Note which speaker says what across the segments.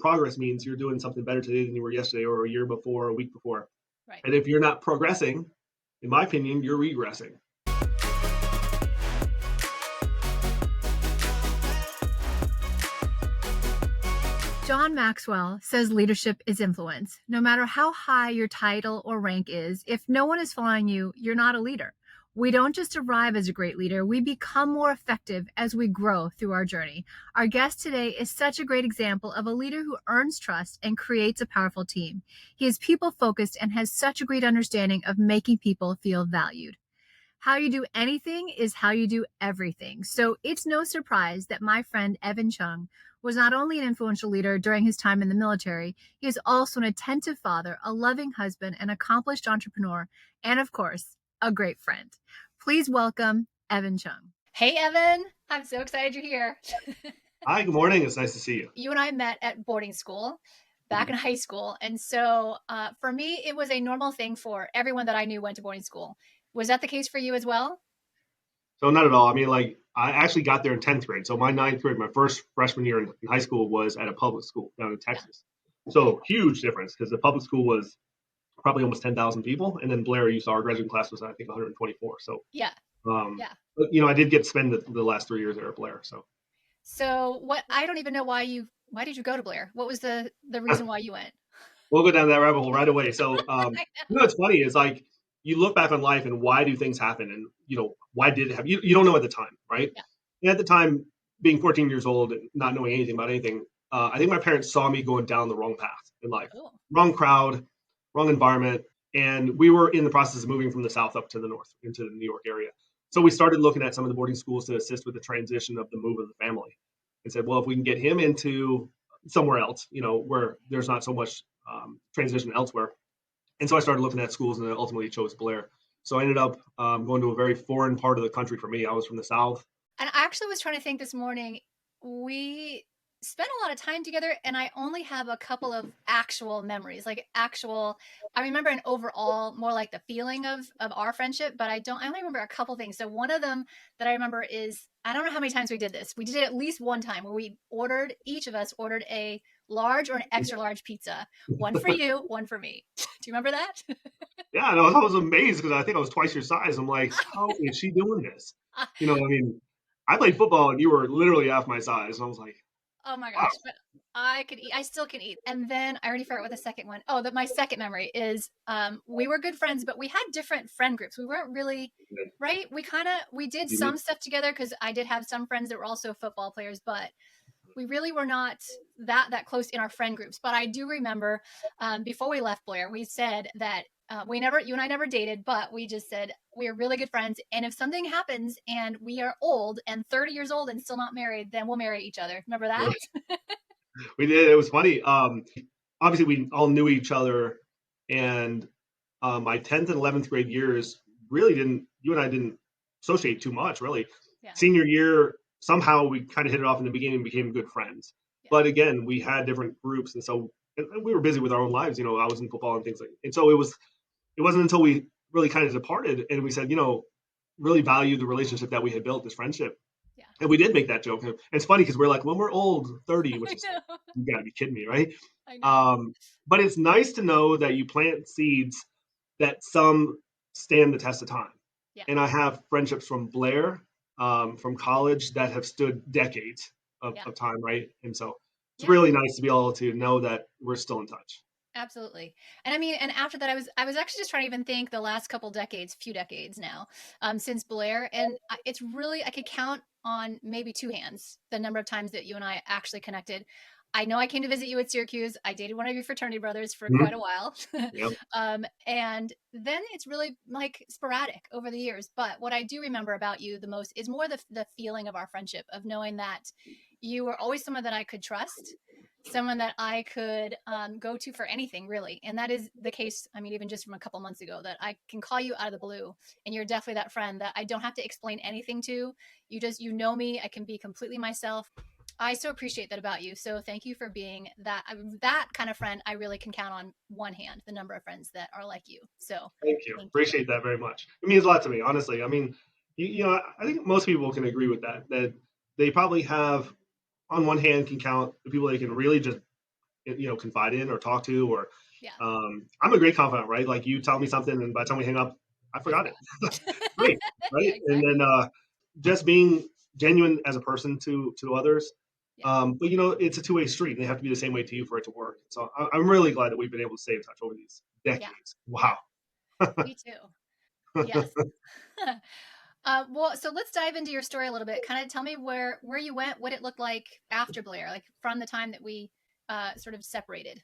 Speaker 1: progress means you're doing something better today than you were yesterday or a year before or a week before.
Speaker 2: Right.
Speaker 1: And if you're not progressing, in my opinion, you're regressing.
Speaker 3: John Maxwell says leadership is influence. No matter how high your title or rank is, if no one is following you, you're not a leader. We don't just arrive as a great leader, we become more effective as we grow through our journey. Our guest today is such a great example of a leader who earns trust and creates a powerful team. He is people-focused and has such a great understanding of making people feel valued. How you do anything is how you do everything. So it's no surprise that my friend Evan Chung was not only an influential leader during his time in the military, he is also an attentive father, a loving husband, an accomplished entrepreneur, and of course, a great friend. Please welcome Evan Chung.
Speaker 2: Hey, Evan. I'm so excited you're here.
Speaker 1: Hi, good morning. It's nice to see you.
Speaker 2: You and I met at boarding school back in high school. And so for me, it was a normal thing for everyone that I knew went to boarding school. Was that the case for you as well?
Speaker 1: So not at all. I mean, like I actually got there in 10th grade. So my ninth grade, my first freshman year in high school was at a public school down in Texas. So huge difference because the public school was probably almost 10,000 people. And then Blair, you saw our graduating class was, I think, 124. So,
Speaker 2: Yeah.
Speaker 1: But, I did get to spend the last 3 years there at Blair.
Speaker 2: So I don't even know why did you go to Blair? What was the reason why you went?
Speaker 1: We'll go down that rabbit hole right away. So, what's funny is like you look back on life and why do things happen? And, why did it happen? You don't know at the time, right?
Speaker 2: Yeah.
Speaker 1: And at the time, being 14 years old and not knowing anything about anything, I think my parents saw me going down the wrong path in life, wrong crowd, wrong environment. And we were in the process of moving from the South up to the North into the New York area. So we started looking at some of the boarding schools to assist with the transition of the move of the family and said, well, if we can get him into somewhere else, where there's not so much transition elsewhere. And so I started looking at schools and then ultimately chose Blair. So I ended up going to a very foreign part of the country for me. I was from the South.
Speaker 2: And I actually was trying to think this morning, we spent a lot of time together and I only have a couple of actual memories, I remember an overall more like the feeling of our friendship, but I only remember a couple things. So one of them that I remember is, I don't know how many times we did this. We did it at least one time where each of us ordered a large or an extra large pizza, one for you, one for me. Do you remember that?
Speaker 1: Yeah, no, I was amazed because I think I was twice your size. I'm like, how is she doing this? I played football and you were literally half my size. And I was like,
Speaker 2: oh my gosh, but I could eat. I still can eat. And then I already forgot what the second one. Oh, my second memory is we were good friends, but we had different friend groups. We weren't really, right? We did some stuff together because I did have some friends that were also football players, but we really were not that close in our friend groups. But I do remember before we left Blair, we said that you and I never dated, but we just said we are really good friends. And if something happens and we are old and 30 years old and still not married, then we'll marry each other. Remember that?
Speaker 1: We did. It was funny. Obviously, we all knew each other. And my 10th and 11th grade years you and I didn't associate too much, really.
Speaker 2: Yeah.
Speaker 1: Senior year, somehow we kind of hit it off in the beginning and became good friends. Yeah. But again, we had different groups. And so we were busy with our own lives. I was in football and things like that. And so it wasn't until we really kind of departed and we said, really value the relationship that we had built, this friendship.
Speaker 2: Yeah.
Speaker 1: And we did make that joke. And it's funny because we're like, when we're old, 30, which is, you gotta be kidding me, right?
Speaker 2: I know.
Speaker 1: But it's nice to know that you plant seeds that some stand the test of time.
Speaker 2: Yeah.
Speaker 1: And I have friendships from Blair, from college that have stood decades of time, right? And so it's really nice to be able to know that we're still in touch.
Speaker 2: Absolutely. And I mean, and after that, I was actually just trying to even think the last few decades now, since Blair. And it's really, I could count on maybe two hands the number of times that you and I actually connected. I know I came to visit you at Syracuse. I dated one of your fraternity brothers for quite a while.
Speaker 1: Yep.
Speaker 2: And then it's really like sporadic over the years. But what I do remember about you the most is more the feeling of our friendship, of knowing that you were always someone that I could trust, someone that I could go to for anything, really. And that is the case. I mean, even just from a couple months ago, that I can call you out of the blue and you're definitely that friend that I don't have to explain anything to. You know me. I can be completely myself. I so appreciate that about you. So thank you for being that kind of friend. I really can count on one hand the number of friends that are like you. So
Speaker 1: thank you. Appreciate that very much. It means a lot to me, honestly. I mean, I think most people can agree with that they probably have, on one hand, can count the people they can really just confide in or talk to, or
Speaker 2: Yeah.
Speaker 1: I'm a great confidant, right? Like you tell me something, and by the time we hang up, I
Speaker 2: I
Speaker 1: forgot it.
Speaker 2: forgot.
Speaker 1: Great,
Speaker 2: Yeah,
Speaker 1: right? And
Speaker 2: exactly.
Speaker 1: then just being genuine as a person to others.
Speaker 2: Yeah.
Speaker 1: But it's a two-way street, and they have to be the same way to you for it to work. So I'm really glad that we've been able to stay in touch over these
Speaker 2: Yeah.
Speaker 1: decades.
Speaker 2: Yeah.
Speaker 1: Wow.
Speaker 2: Me too. Yes. Well, so let's dive into your story a little bit. Kind of tell me where you went, what it looked like after Blair, like from the time that we sort of separated.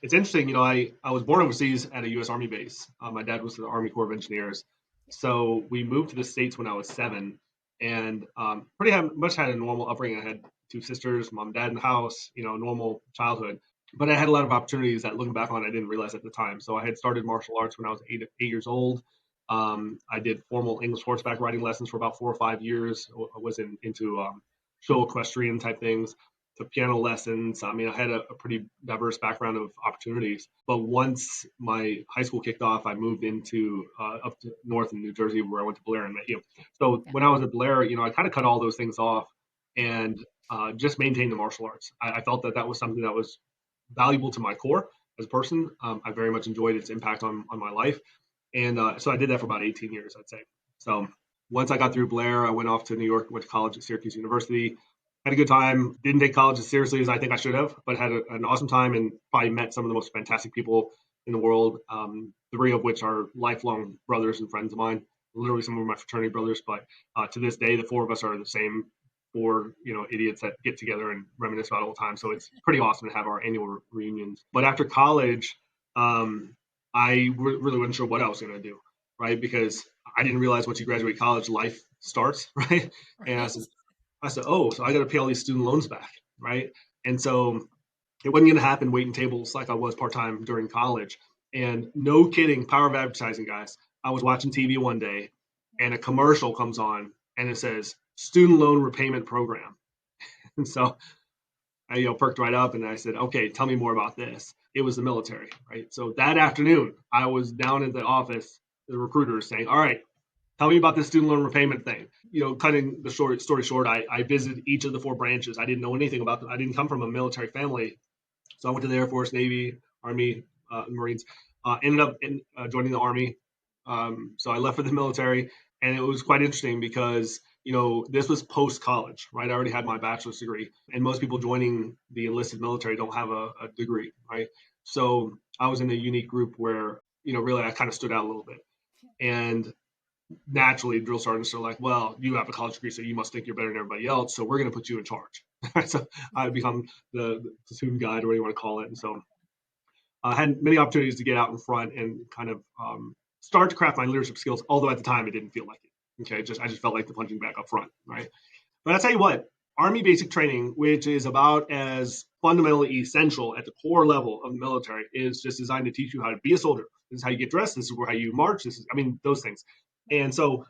Speaker 1: It's interesting. I was born overseas at a U.S. Army base. My dad was in the Army Corps of Engineers. So we moved to the States when I was 7, and much had a normal upbringing. I had 2 sisters, mom, dad in the house, normal childhood. But I had a lot of opportunities that, looking back on, I didn't realize at the time. So I had started martial arts when I was 8 years old. I did formal English horseback riding lessons for about 4 or 5 years. I was into show equestrian type things, took piano lessons. I mean, I had a pretty diverse background of opportunities. But once my high school kicked off, I moved into up to north in New Jersey, where I went to Blair and met you. So
Speaker 2: Yeah.
Speaker 1: when I was at Blair, I kind of cut all those things off and just maintained the martial arts. I felt that was something that was valuable to my core as a person. I very much enjoyed its impact on my life. And so I did that for about 18 years, I'd say. So once I got through Blair, I went off to New York, went to college at Syracuse University, had a good time. Didn't take college as seriously as I think I should have, but had an awesome time and probably met some of the most fantastic people in the world. 3 of which are lifelong brothers and friends of mine. Literally, some of my fraternity brothers, but to this day, the 4 of us are the same 4 idiots that get together and reminisce about old times. So it's pretty awesome to have our annual reunions. But after college, I really wasn't sure what I was going to do, right? Because I didn't realize once you graduate college, life starts, right? And
Speaker 2: Right.
Speaker 1: I said, oh, so I got to pay all these student loans back, right? And so it wasn't going to happen waiting tables like I was part time during college. And no kidding, power of advertising, guys. I was watching TV one day, and a commercial comes on, and it says student loan repayment program. And so I perked right up, and I said, okay, tell me more about this. It was the military, right? So that afternoon, I was down at the office, the recruiters saying, all right, tell me about this student loan repayment thing. Cutting the story short, I visited each of the 4 branches. I didn't know anything about them. I didn't come from a military family. So I went to the Air Force, Navy, Army, Marines. Ended up joining the Army. So I left for the military, and it was quite interesting because this was post college, right? I already had my bachelor's degree, and most people joining the enlisted military don't have a degree, right? So I was in a unique group where really I kind of stood out a little bit, and naturally drill sergeants are like, well, you have a college degree, so you must think you're better than everybody else, so we're going to put you in charge. So I become the platoon guide, or what you want to call it. And so I had many opportunities to get out in front and kind of start to craft my leadership skills, although at the time it didn't feel like it. Okay, I just felt like the punching bag up front, right? But I'll tell you what, Army basic training, which is about as fundamentally essential at the core level of the military, is just designed to teach you how to be a soldier. This is how you get dressed. This is how you march. Those things. And so,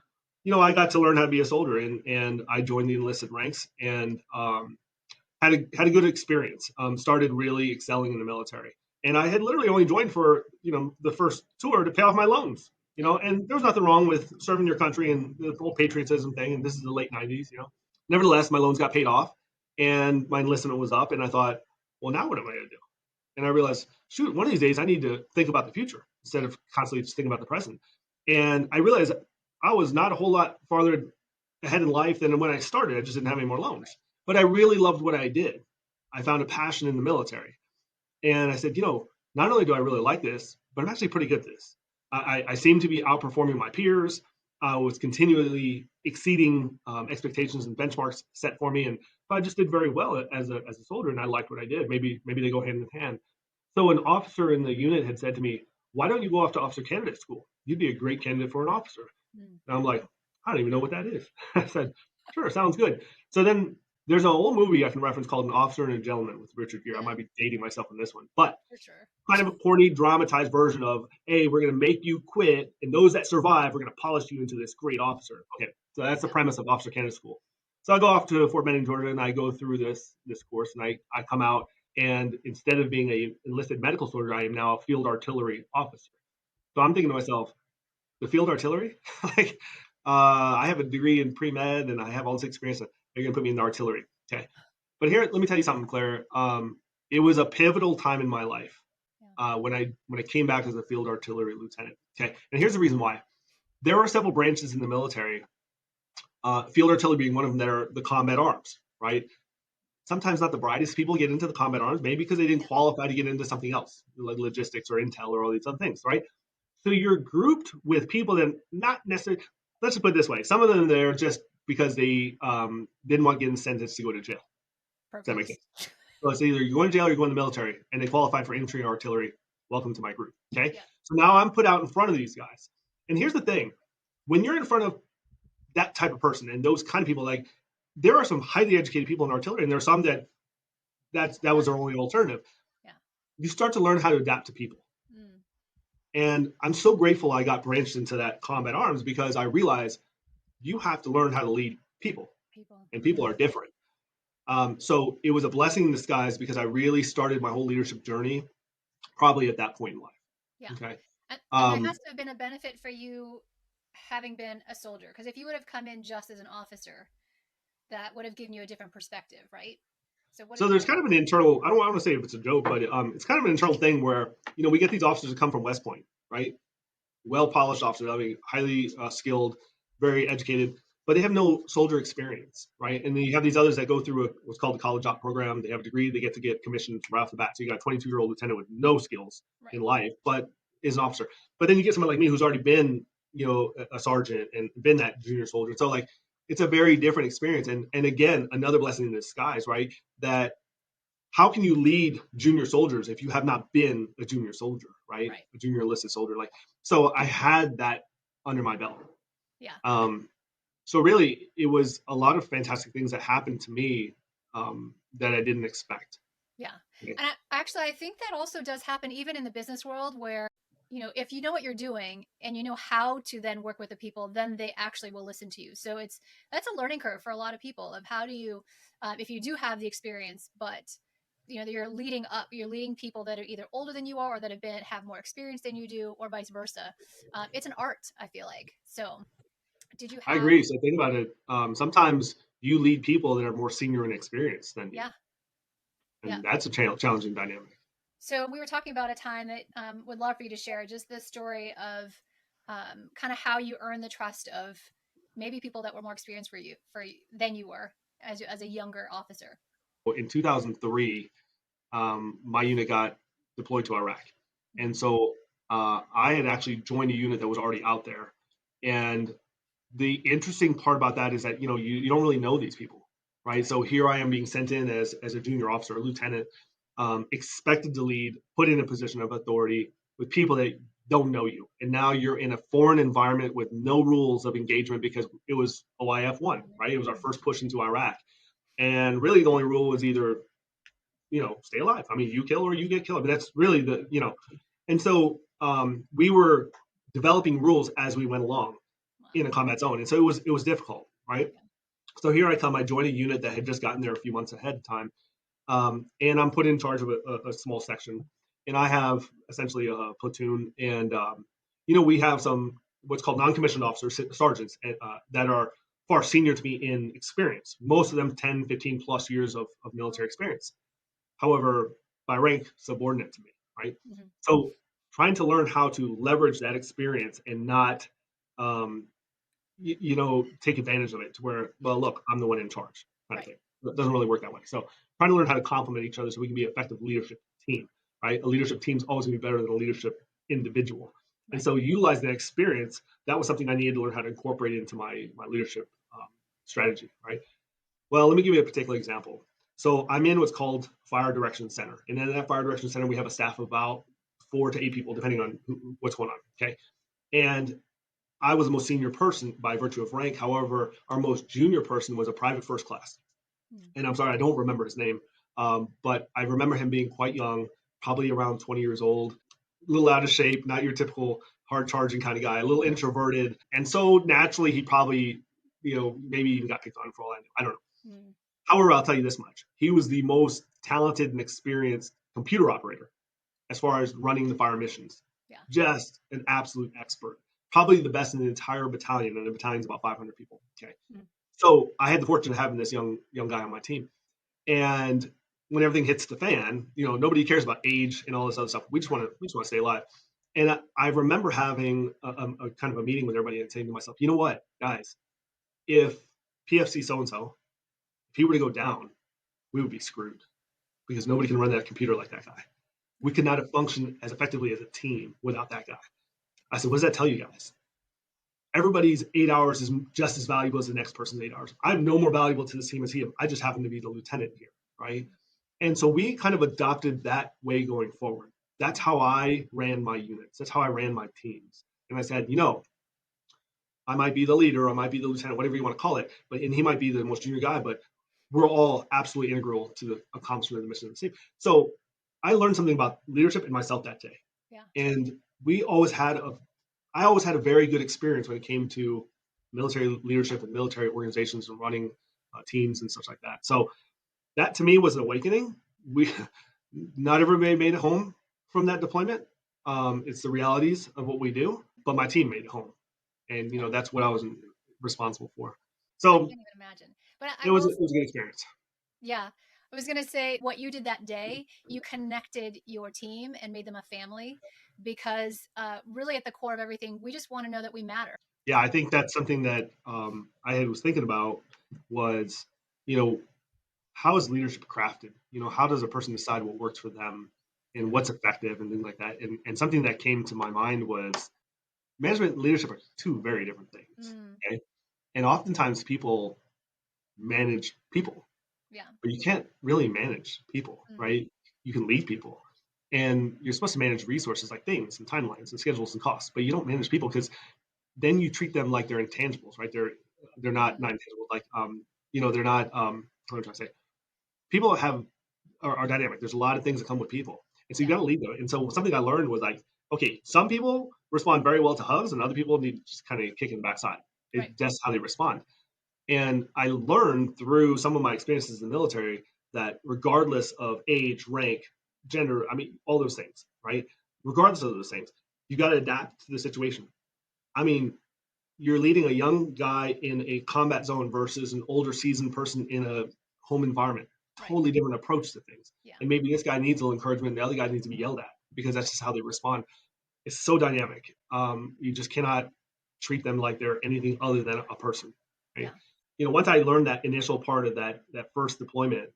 Speaker 1: I got to learn how to be a soldier, and I joined the enlisted ranks, and had a good experience. Started really excelling in the military, and I had literally only joined for the first tour to pay off my loans.
Speaker 2: Yeah.
Speaker 1: And there was nothing wrong with serving your country and the whole patriotism thing. And this is the late '90s. Nevertheless, my loans got paid off, and my enlistment was up, and I thought, well, now what am I going to do? And I realized, shoot, one of these days I need to think about the future instead of constantly just thinking about the present. And I realized I was not a whole lot farther ahead in life than when I started. I just didn't have any more loans. But I really loved what I did. I found a passion in the military. And I said, not only do I really like this, but I'm actually pretty good at this. I seem to be outperforming my peers. I was continually exceeding expectations and benchmarks set for me. And I just did very well as a soldier, and I liked what I did. Maybe they go hand in hand. So an officer in the unit had said to me, why don't you go off to officer candidate school? You'd be a great candidate for an officer.
Speaker 2: Mm.
Speaker 1: And I'm like, I don't even know what that is. I said, sure, sounds good. So then there's an old movie I can reference called An Officer and a Gentleman with Richard Gere. I
Speaker 2: Yeah,
Speaker 1: might be dating myself in this one, but
Speaker 2: for sure.
Speaker 1: kind of a corny, dramatized version of, hey, we're going to make you quit, and those that survive, we're going to polish you into this great officer. Okay, so that's the
Speaker 2: Yeah.
Speaker 1: premise of Officer Candidate School. So I go off to Fort Benning, Georgia, and I go through this course, and I come out, and instead of being a enlisted medical soldier, I am now a field artillery officer. So I'm thinking to myself, the field artillery, like I have a degree in pre med and I have all this experience. They're going to put me in the artillery. Okay, but here, let me tell you something, Claire. it was a pivotal time in my life when I came back as a field artillery lieutenant. Okay, and here's the reason why. There are several branches in the military, field artillery being one of them, that are the combat arms, right? Sometimes not the brightest people get into the combat arms, maybe because they didn't qualify to get into something else, like logistics or intel or all these other things, right? So you're grouped with people that not necessarily, let's just put it this way, some of them there just because they didn't want getting sentenced to go to jail. Does that make sense? So it's either you're going to jail or you're going to the military, and they qualify for infantry or artillery. Welcome to my group. Okay. Yeah. So now I'm put out in front of these guys. And here's the thing. When you're in front of that type of person and those kind of people, like there are some highly educated people in artillery, and there are some that was their only alternative. Yeah. You start to learn how to adapt to people. And I'm so grateful I got branched into that combat arms, because I realized you have to learn how to lead people. And people are different. So it was a blessing in disguise, because I really started my whole leadership journey probably at that point in life.
Speaker 2: Yeah. Okay. And there has to have been a benefit for you having been a soldier, because if you would have come in just as an officer, that would have given you a different perspective, right?
Speaker 1: So there's kind of an internal, I don't want to say if it's a joke, but it's kind of an internal thing where, we get these officers that come from West Point, right? Well-polished officers, I mean, highly skilled, very educated, but they have no soldier experience, right? And then you have these others that go through what's called the college op program. They have a degree, they get commissioned right off the bat. So you got a 22-year-old lieutenant with no skills in life, but is an officer. But then you get someone like me who's already been, a sergeant and been that junior soldier. So like, it's a very different experience. And again, another blessing in disguise, right? That how can you lead junior soldiers if you have not been a junior soldier, right? A junior enlisted soldier. Like, so I had that under my belt.
Speaker 2: Yeah.
Speaker 1: So really, it was a lot of fantastic things that happened to me that I didn't expect.
Speaker 2: Yeah. And I think that also does happen even in the business world, where, if you know what you're doing and you know how to then work with the people, then they actually will listen to you. So that's a learning curve for a lot of people of how do you, if you do have the experience, but you're leading people that are either older than you are or that have more experience than you do, or vice versa. It's an art, I feel like. So did you have...
Speaker 1: I agree. So think about it. Sometimes you lead people that are more senior in experience than you.
Speaker 2: Yeah.
Speaker 1: And that's a challenging dynamic.
Speaker 2: So we were talking about a time that would love for you to share just the story of kind of how you earned the trust of maybe people that were more experienced than you were as a younger officer.
Speaker 1: In 2003, my unit got deployed to Iraq. And so I had actually joined a unit that was already out there. And the interesting part about that is that, you don't really know these people, right? So here I am being sent in as a junior officer, a lieutenant, expected to lead, put in a position of authority with people that don't know you. And now you're in a foreign environment with no rules of engagement, because it was OIF-1, right? It was our first push into Iraq. And really the only rule was either, stay alive. I mean, you kill or you get killed. But that's really and so we were developing rules as we went along in a combat zone. And so it was difficult, right? So here I come, I joined a unit that had just gotten there a few months ahead of time. And I'm put in charge of a small section, and I have essentially a platoon. And, we have some what's called non-commissioned officers, sergeants, that are far senior to me in experience. Most of them 10, 15 plus years of military experience. However, by rank, subordinate to me, right? Mm-hmm. So trying to learn how to leverage that experience and not, take advantage of it to where, well, look, I'm the one in charge kind of thing. It doesn't really work that way. So trying to learn how to complement each other so we can be an effective leadership team, right? A leadership team is always going to be better than a leadership individual. Right. And so utilizing that experience, that was something I needed to learn how to incorporate into my leadership strategy, right? Well, let me give you a particular example. So I'm in what's called Fire Direction Center. And in that Fire Direction Center, we have a staff of about 4 to 8 people, depending on what's going on, okay? And I was the most senior person by virtue of rank. However, our most junior person was a private first class. And I'm sorry, I don't remember his name, but I remember him being quite young, probably around 20 years old, a little out of shape, not your typical hard charging kind of guy, a little introverted. And so naturally, he probably, maybe even got picked on for all I know. I don't know. Mm. However, I'll tell you this much. He was the most talented and experienced computer operator as far as running the fire missions. Yeah. Just an absolute expert. Probably the best in the entire battalion, and the battalion's about 500 people. Okay. Mm. So I had the fortune of having this young guy on my team. And when everything hits the fan, nobody cares about age and all this other stuff. We just want to stay alive. And I remember having a kind of a meeting with everybody and saying to myself, you know what, guys, if PFC so-and-so, if he were to go down, we would be screwed because nobody can run that computer like that guy. We could not have functioned as effectively as a team without that guy. I said, what does that tell you guys? Everybody's 8 hours is just as valuable as the next person's 8 hours. I'm no more valuable to this team as he is. I just happen to be the lieutenant here, right? And so we kind of adopted that way going forward. That's how I ran my units. That's how I ran my teams. And I said, I might be the leader, I might be the lieutenant, whatever you want to call it, and he might be the most junior guy, but we're all absolutely integral to the accomplishment of the mission of the team. So I learned something about leadership in myself that day.
Speaker 2: Yeah.
Speaker 1: And I always had a very good experience when it came to military leadership and military organizations and running teams and such like that. So that to me was an awakening. Not everybody made it home from that deployment. It's the realities of what we do, but my team made it home. And, that's what I was responsible for. So
Speaker 2: I can't even imagine. But
Speaker 1: it was a good experience.
Speaker 2: Yeah. I was going to say what you did that day, you connected your team and made them a family because really at the core of everything, we just want to know that we matter.
Speaker 1: Yeah, I think that's something that I was thinking about was, how is leadership crafted? How does a person decide what works for them and what's effective and things like that? And something that came to my mind was management and leadership are two very different things. Okay? And oftentimes people manage people.
Speaker 2: Yeah.
Speaker 1: But you can't really manage people, right? You can lead people. And you're supposed to manage resources like things and timelines and schedules and costs, but you don't manage people because then you treat them like they're intangibles, right? They're not intangible, like they're not what am I trying to say? People are dynamic. There's a lot of things that come with people. And so you got to lead them. And so something I learned was like, okay, some people respond very well to hugs and other people need to just kind of kick in the backside. That's how they respond. And I learned through some of my experiences in the military that regardless of age, rank, gender, all those things, right? Regardless of those things, you got to adapt to the situation. You're leading a young guy in a combat zone versus an older seasoned person in a home environment. Totally different approach to things. Yeah. And maybe this guy needs a little encouragement, the other guy needs to be yelled at because that's just how they respond. It's so dynamic. You just cannot treat them like they're anything other than a person. Right? Yeah. Once I learned that initial part of that first deployment,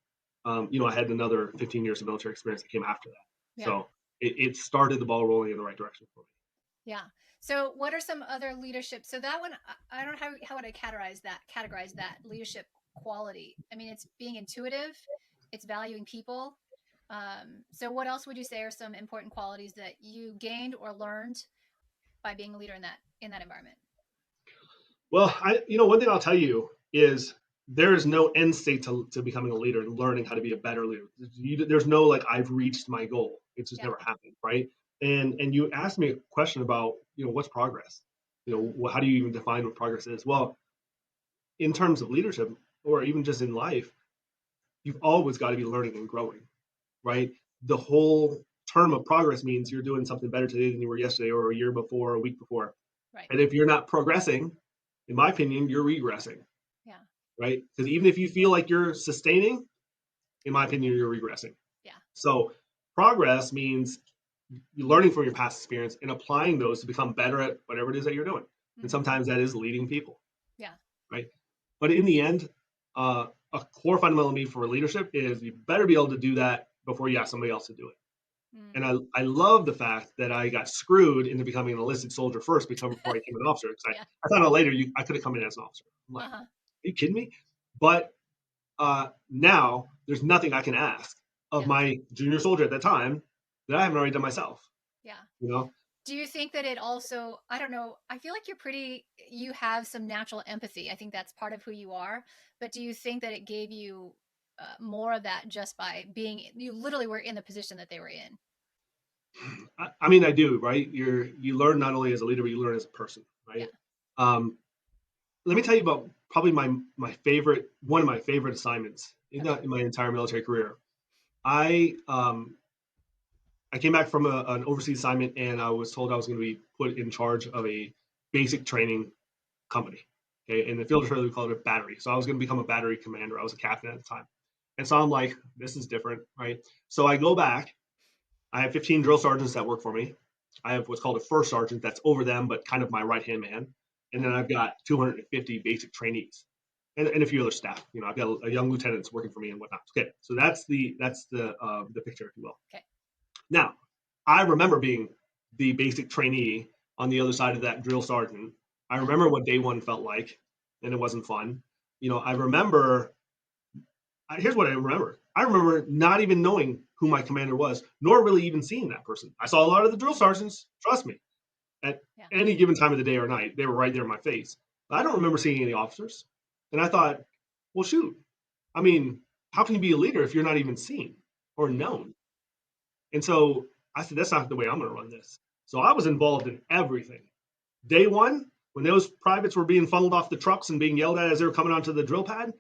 Speaker 1: I had another 15 years of military experience that came after that. Yeah. So it started the ball rolling in the right direction for me.
Speaker 2: Yeah. So what are some other leadership? So that one, I don't know how would I categorize that leadership quality. It's being intuitive, it's valuing people. So what else would you say are some important qualities that you gained or learned by being a leader in that environment?
Speaker 1: Well, one thing I'll tell you is there is no end state to becoming a leader and learning how to be a better leader. There's no like I've reached my goal. It's just never happened, right? And you asked me a question about what's progress. How do you even define what progress is? Well, in terms of leadership or even just in life, you've always got to be learning and growing, right? The whole term of progress means you're doing something better today than you were yesterday or a year before or a week before. Right. And if you're not progressing, in my opinion, you're regressing.
Speaker 2: Yeah.
Speaker 1: Right? Because even if you feel like you're sustaining, in my opinion, you're regressing.
Speaker 2: Yeah.
Speaker 1: So progress means you're learning from your past experience and applying those to become better at whatever it is that you're doing. Mm-hmm. And sometimes that is leading people.
Speaker 2: Yeah.
Speaker 1: Right. But in the end, a core fundamental need for leadership is you better be able to do that before you ask somebody else to do it. Mm. And I love the fact that I got screwed into becoming an enlisted soldier first before I became an officer. Because I found out later I could have come in as an officer. I'm like, are you kidding me? But now there's nothing I can ask of my junior soldier at that time that I haven't already done myself.
Speaker 2: Yeah. Do you think that it also, I don't know, I feel like you have some natural empathy. I think that's part of who you are. But do you think that it gave you more of that just by you literally were in the position that they were in?
Speaker 1: I do, right? You learn not only as a leader, but you learn as a person, right? Yeah. Let me tell you about probably one of my favorite assignments in my entire military career. I came back from an overseas assignment and I was told I was going to be put in charge of a basic training company. Okay. In the field trailer, we call it a battery. So I was going to become a battery commander. I was a captain at the time. And so I'm like, this is different, right? So I go back. I have 15 drill sergeants that work for me. I have what's called a first sergeant that's over them, but kind of my right-hand man. And then I've got 250 basic trainees and a few other staff. I've got a young lieutenant that's working for me and whatnot. Okay, so that's the picture, if you will.
Speaker 2: Okay.
Speaker 1: Now, I remember being the basic trainee on the other side of that drill sergeant. I remember what day one felt like, and it wasn't fun. I remember. Here's what I remember. I remember not even knowing who my commander was, nor really even seeing that person. I saw a lot of the drill sergeants, trust me, at any given time of the day or night. They were right there in my face. But I don't remember seeing any officers. And I thought, well, shoot. I mean, how can you be a leader if you're not even seen or known? And so I said, that's not the way I'm going to run this. So I was involved in everything. Day one, when those privates were being funneled off the trucks and being yelled at as they were coming onto the drill pad,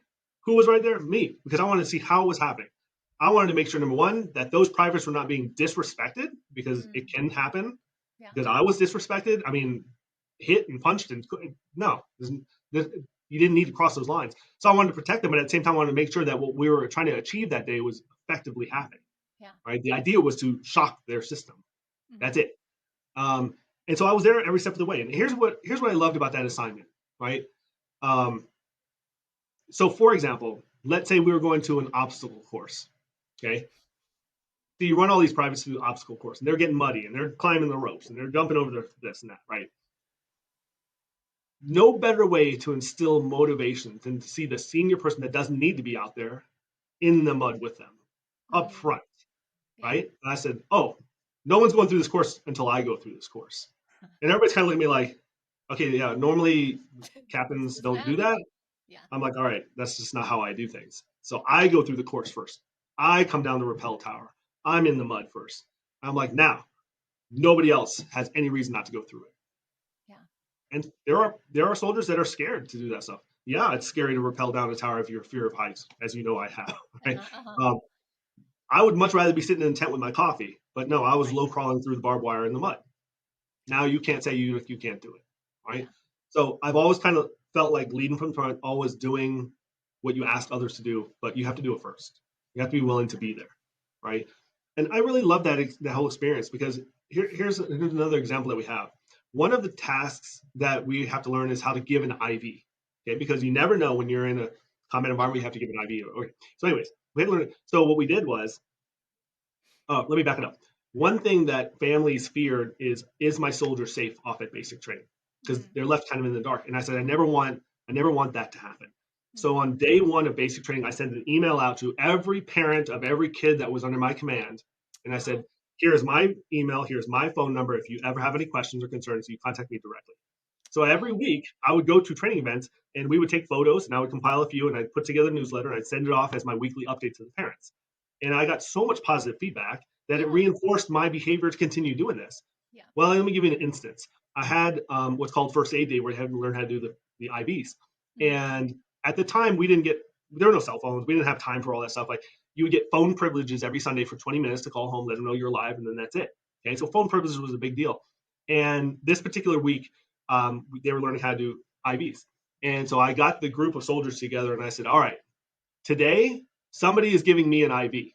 Speaker 1: who was right there? Me, because I wanted to see how it was happening. I wanted to make sure, number one, that those privates were not being disrespected, because it can happen. Because I was disrespected. I mean, hit and punched and no, you didn't need to cross those lines. So I wanted to protect them, but at the same time, I wanted to make sure that what we were trying to achieve that day was effectively happening.
Speaker 2: Yeah.
Speaker 1: Right. The idea was to shock their system. That's it. And so I was there every step of the way. And here's what I loved about that assignment. Right. So, for example, let's say we were going to an obstacle course, okay? So you run all these privates through the obstacle course, and they're getting muddy, and they're climbing the ropes, and they're jumping over this and that, right? No better way to instill motivation than to see the senior person that doesn't need to be out there in the mud with them up front, right? And I said, oh, no one's going through this course until I go through this course. And everybody's kind of looking at me like, okay, yeah, normally captains don't do that.
Speaker 2: Yeah.
Speaker 1: I'm like, all right, that's just not how I do things. So I go through the course first. I come down the rappel tower. I'm in the mud first. I'm like, now, nobody else has any reason not to go through it.
Speaker 2: Yeah.
Speaker 1: And there are soldiers that are scared to do that stuff. Yeah, it's scary to rappel down a tower if you're fear of heights, as you know I have. Right? I would much rather be sitting in a tent with my coffee, but no, I was low crawling through the barbed wire in the mud. Now you can't say you can't do it, right? Yeah. So I've always kind of felt like leading from front, always doing what you ask others to do, but you have to do it first. You have to be willing to be there, right? And I really love that whole experience, because here's another example that we have. One of the tasks that we have to learn is how to give an IV, okay? Because you never know when you're in a combat environment, you have to give an IV. Okay. So anyways, we had to learn it. So what we did was, let me back it up. One thing that families feared is my soldier safe off at basic training? Because they're left kind of in the dark. And I said, I never want that to happen. So on day one of basic training, I sent an email out to every parent of every kid that was under my command. And I said, here's my email, here's my phone number. If you ever have any questions or concerns, you contact me directly. So every week I would go to training events, and we would take photos, and I would compile a few, and I'd put together a newsletter, and I'd send it off as my weekly update to the parents. And I got so much positive feedback that it reinforced my behavior to continue doing this. Yeah. Well, let me give you an instance. I had what's called first aid day, where I had to learn how to do the IVs. And at the time, there were no cell phones. We didn't have time for all that stuff. Like, you would get phone privileges every Sunday for 20 minutes to call home, let them know you're alive, and then that's it. Okay, so phone privileges was a big deal. And this particular week, they were learning how to do IVs. And so I got the group of soldiers together, and I said, all right, today, somebody is giving me an IV.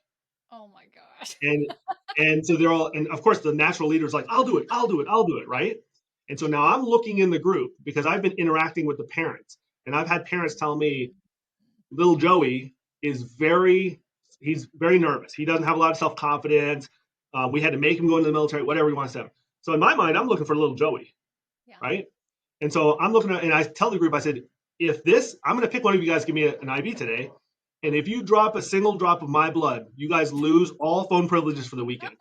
Speaker 2: Oh my gosh.
Speaker 1: And so they're all, and of course the natural leader's like, I'll do it, right? And so now I'm looking in the group, because I've been interacting with the parents, and I've had parents tell me, little Joey is he's very nervous. He doesn't have a lot of self-confidence. We had to make him go into the military, whatever he wants to have. So in my mind, I'm looking for little Joey, right? And so I'm looking at, and I tell the group, I said, I'm going to pick one of you guys, give me an IV today. And if you drop a single drop of my blood, you guys lose all phone privileges for the weekend.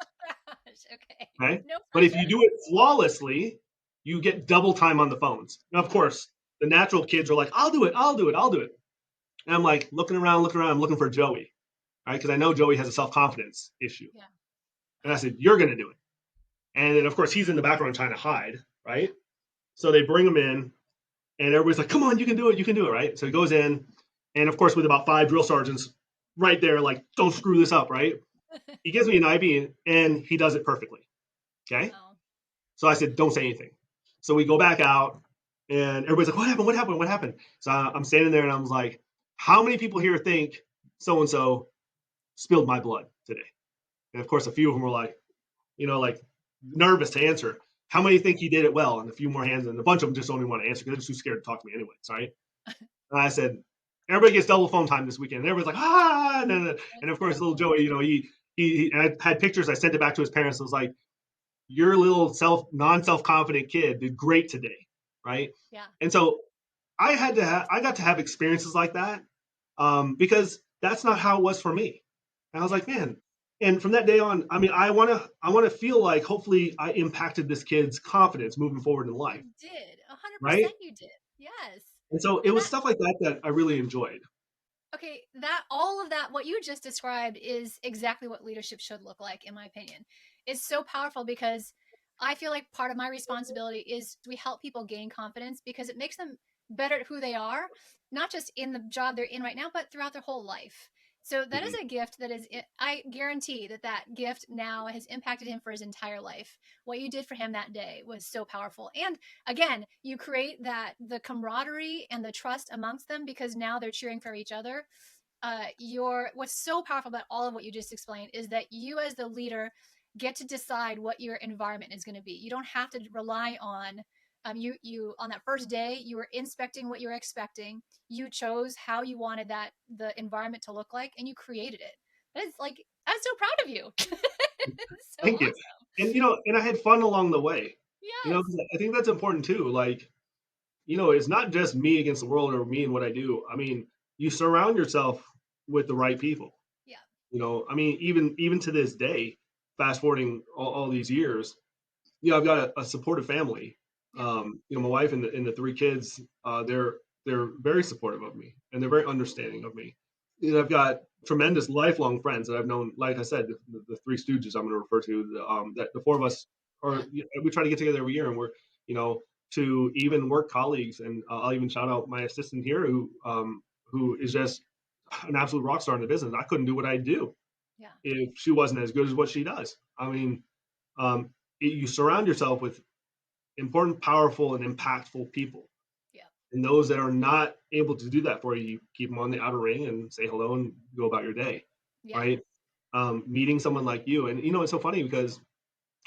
Speaker 2: Okay.
Speaker 1: Right? No, but if you do it flawlessly, you get double time on the phones. Now, of course, the natural kids are like, I'll do it. And I'm like, looking around, I'm looking for Joey, right? Because I know Joey has a self-confidence issue. Yeah. And I said, you're going to do it. And then, of course, he's in the background trying to hide, right? So they bring him in, and everybody's like, come on, you can do it, right? So he goes in, and of course, with about 5 drill sergeants right there, like, don't screw this up, right? He gives me an IV, and he does it perfectly, okay? Oh. So I said, don't say anything. So we go back out, and everybody's like, what happened? So I'm standing there, and I was like, how many people here think so-and-so spilled my blood today? And of course, a few of them were like, like nervous to answer. How many think he did it well? And a few more hands, and a bunch of them just don't even want to answer because they're too scared to talk to me anyway. Right? And I said, everybody gets double phone time this weekend. And everybody's like, and of course, little Joey, he I had pictures. I sent it back to his parents. I was like, your little non-self confident kid did great today, right?
Speaker 2: Yeah.
Speaker 1: And so I got to have experiences like that because that's not how it was for me. And I was like, man. And from that day on, I mean, I want to feel like hopefully I impacted this kid's confidence moving forward in life.
Speaker 2: You did 100%.
Speaker 1: Right?
Speaker 2: You did. Yes.
Speaker 1: And so it was stuff like that I really enjoyed.
Speaker 2: Okay, that all of that, what you just described, is exactly what leadership should look like, in my opinion. It's so powerful because I feel like part of my responsibility is we help people gain confidence because it makes them better at who they are, not just in the job they're in right now, but throughout their whole life. So that is a gift that is, I guarantee that gift now has impacted him for his entire life. What you did for him that day was so powerful. And again, you create the camaraderie and the trust amongst them because now they're cheering for each other. What's so powerful about all of what you just explained is that you as the leader get to decide what your environment is going to be. You don't have to rely on you on that first day, you were inspecting what you were expecting. You chose how you wanted the environment to look like, and you created it. That is like, I'm so proud of you. So
Speaker 1: Thank you.
Speaker 2: awesome.
Speaker 1: And I had fun along the way.
Speaker 2: Yes.
Speaker 1: I think that's important too. Like, it's not just me against the world or me and what I do. I mean, you surround yourself with the right people.
Speaker 2: Yeah.
Speaker 1: I mean, even to this day, fast forwarding all these years, I've got a supportive family.
Speaker 2: Yeah.
Speaker 1: My wife and the three kids, they're very supportive of me and they're very understanding of me. I've got tremendous lifelong friends that I've known. Like I said, the three Stooges I'm going to refer to. That the four of us are. We try to get together every year, and we're to even work colleagues. And I'll even shout out my assistant here, who is just an absolute rock star in the business. I couldn't do what I do if she wasn't as good as what she does. I mean, you surround yourself with important, powerful, and impactful people.
Speaker 2: Yeah.
Speaker 1: And those that are not able to do that for you, you keep them on the outer ring and say hello and go about your day.
Speaker 2: Yeah.
Speaker 1: Right? Meeting someone like you, and it's so funny because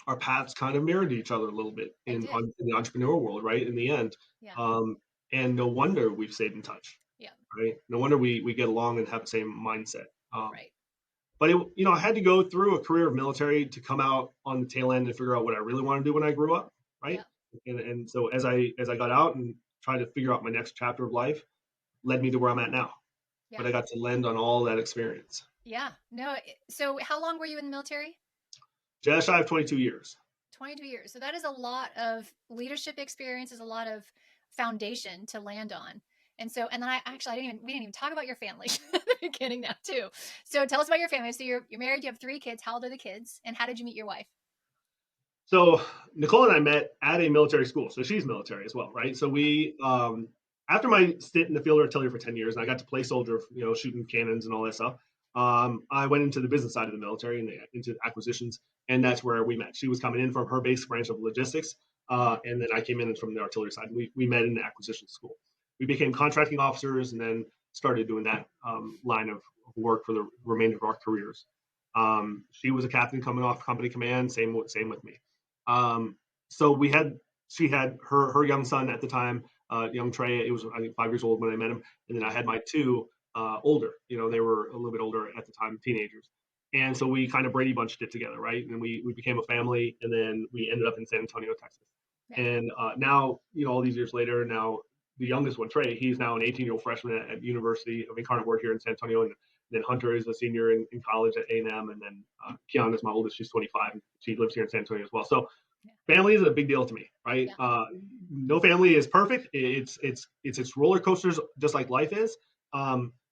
Speaker 1: our paths kind of mirrored each other a little bit in the entrepreneurial world, right? In the end, and no wonder we've stayed in touch.
Speaker 2: Yeah.
Speaker 1: Right? No wonder we get along and have the same mindset.
Speaker 2: Right.
Speaker 1: But I had to go through a career of military to come out on the tail end and figure out what I really want to do when I grew up, right? And so as I got out and tried to figure out my next chapter of life, led me to where I'm at now. Yeah. But I got to lend on all that experience.
Speaker 2: Yeah. No. So how long were you in the military?
Speaker 1: Just shy of 22 years.
Speaker 2: 22 years. So that is a lot of leadership experience, is a lot of foundation to land on. And so, and then we didn't even talk about your family at the beginning now too. So tell us about your family. So you're married, you have 3 kids. How old are the kids? And how did you meet your wife?
Speaker 1: So Nicole and I met at a military school. So she's military as well, right? So we, after my stint in the field artillery for 10 years, and I got to play soldier, shooting cannons and all that stuff. I went into the business side of the military and into acquisitions, and that's where we met. She was coming in from her basic branch of logistics, and then I came in from the artillery side. We met in the acquisition school. We became contracting officers, and then started doing that line of work for the remainder of our careers. She was a captain coming off company command. Same with me. So she had her young son at the time, young Trey. It was, I think, 5 years old when I met him, and then I had my 2 older. They were a little bit older at the time, teenagers. And so we kind of Brady Bunched it together, right? And we became a family, and then we ended up in San Antonio, Texas. Yeah. And now, all these years later, now the youngest one, Trey, he's now an 18-year-old freshman at University of Incarnate Word here in San Antonio, and then Hunter is a senior in college at A&M, and then Kiana is my oldest. She's 25, and she lives here in San Antonio as well. So family is a big deal to me, right? Yeah. No family is perfect. It's roller coasters, just like life is.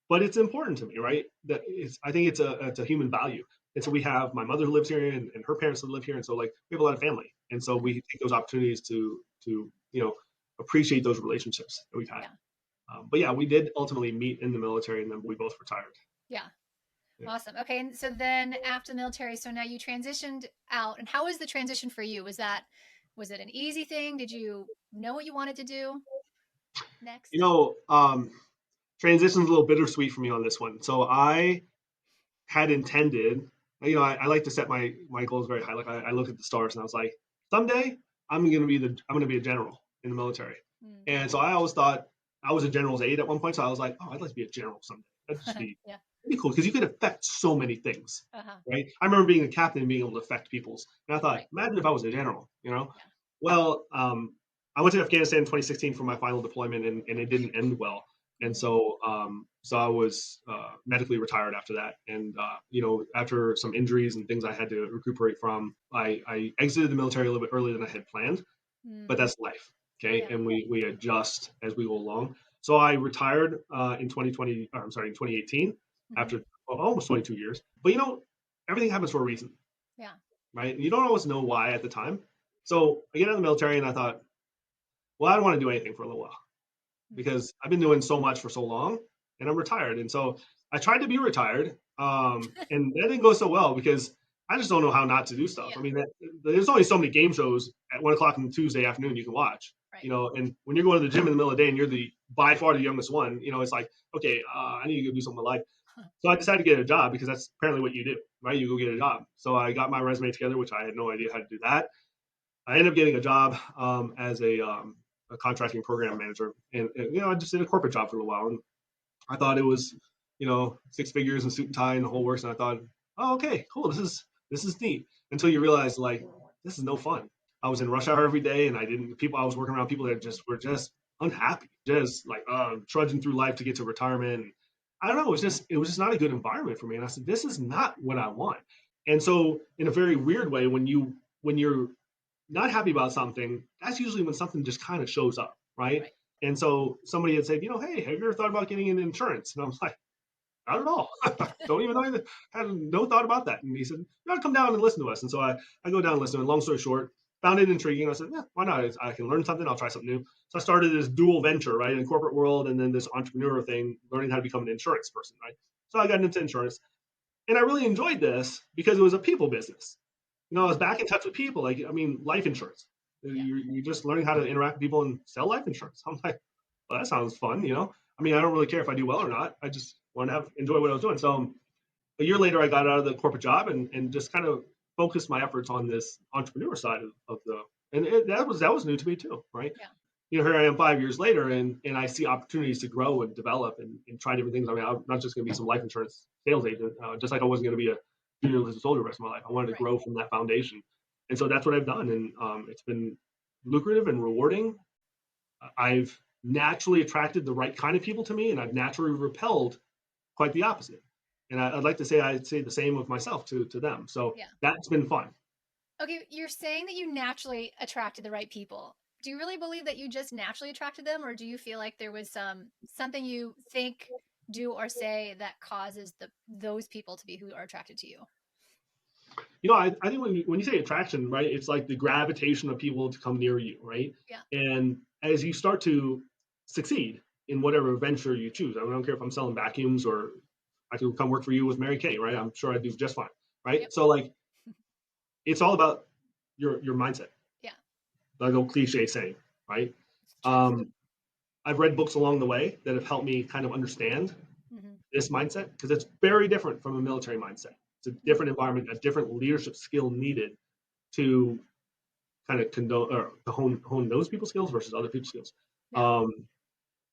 Speaker 1: But it's important to me, right? I think it's a human value. And so we have my mother who lives here, and her parents who live here, and so like we have a lot of family, and so we take those opportunities to appreciate those relationships that we've had. Yeah. But yeah, we did ultimately meet in the military, and then we both retired.
Speaker 2: Yeah. Awesome. Okay. And so then after the military, so now you transitioned out, and how was the transition for you? Was it an easy thing? Did you know what you wanted to do next?
Speaker 1: Transition's a little bittersweet for me on this one. So had intended. I like to set my goals very high. Like I look at the stars and I was like, someday I'm gonna be a general in the military. And so I always thought I was a general's aide at one point. So I was like, oh, I'd like to be a general someday. That'd just be
Speaker 2: Yeah.
Speaker 1: pretty cool because you could affect so many things,
Speaker 2: Uh-huh.
Speaker 1: right? I remember being a captain and being able to affect people's. And I thought,
Speaker 2: Right.
Speaker 1: imagine if I was a general,
Speaker 2: Yeah.
Speaker 1: Well, I went to Afghanistan in 2016 for my final deployment, and it didn't end well. And so I was medically retired after that. And after some injuries and things I had to recuperate from, I exited the military a little bit earlier than I had planned. But that's life, okay?
Speaker 2: Yeah.
Speaker 1: And we adjust as we go along. So I retired in 2018 after almost 22 years. But everything happens for a reason.
Speaker 2: Yeah.
Speaker 1: Right? And you don't always know why at the time. So I get out of the military and I thought, well, I don't want to do anything for a little while because I've been doing so much for so long and I'm retired. And so I tried to be retired. And that didn't go so well because I just don't know how not to do stuff.
Speaker 2: Yeah.
Speaker 1: I mean, there's only so many game shows at 1 o'clock on Tuesday afternoon you can watch,
Speaker 2: Right.
Speaker 1: And when you're going to the gym in the middle of the day and you're by far the youngest one, it's like, okay, I need to go do something with my life. So I decided to get a job because that's apparently what you do, right? You go get a job. So I got my resume together, which I had no idea how to do that. I ended up getting a job as a contracting program manager, and I just did a corporate job for a little while, and I thought it was, 6 figures and suit and tie and the whole works, and I thought, oh, okay, cool, this is neat. Until you realize, like, this is no fun. I was in rush hour every day, and I was working around people that were just unhappy, just like trudging through life to get to retirement. And I don't know, it was just not a good environment for me, and I said, this is not what I want. And so, in a very weird way, when you're not happy about something, that's usually when something just kind of shows up, right? And so somebody had said, hey, have you ever thought about getting into insurance? And I was like, not at all. Don't even know. Had no thought about that. And he said, come down and listen to us. And so I go down and listen. And long story short, found it intriguing. I said, yeah, why not? I can learn something. I'll try something new. So I started this dual venture, right, in the corporate world, and then this entrepreneur thing, learning how to become an insurance person, right? So I got into insurance, and I really enjoyed this because it was a people business. I was back in touch with people. Like, I mean, life insurance. You're just learning how to interact with people and sell life insurance. I'm like, well, that sounds fun. I mean, I don't really care if I do well or not. I just want to enjoy what I was doing. So a year later, I got out of the corporate job and just kind of focused my efforts on this entrepreneur side of the, and that was new to me too, right?
Speaker 2: Yeah.
Speaker 1: Here I am 5 years later, and I see opportunities to grow and develop and try different things. I mean, I'm not just going to be some life insurance sales agent, just like I wasn't going to be a junior enlisted soldier the rest of my life. I wanted to grow from that foundation, and so that's what I've done, and it's been lucrative and rewarding. I've naturally attracted the right kind of people to me, and I've naturally repelled quite the opposite. And I'd like to say I'd say the same of myself to them. So that's been fun.
Speaker 2: Okay, you're saying that you naturally attracted the right people. Do you really believe that you just naturally attracted them, or do you feel like there was something you think, do, or say that causes those people to be who are attracted to you?
Speaker 1: I think when you say attraction, right, it's like the gravitation of people to come near you, right?
Speaker 2: Yeah.
Speaker 1: And as you start to succeed in whatever venture you choose, I don't care if I'm selling vacuums or I can come work for you with Mary Kay, right? I'm sure I do just fine, right? Yep. So like, it's all about your mindset.
Speaker 2: Yeah.
Speaker 1: Like old cliche saying, right? I've read books along the way that have helped me kind of understand this mindset because it's very different from a military mindset. It's a different environment, a different leadership skill needed to kind of condone or to hone those people's skills versus other people's skills. Yeah.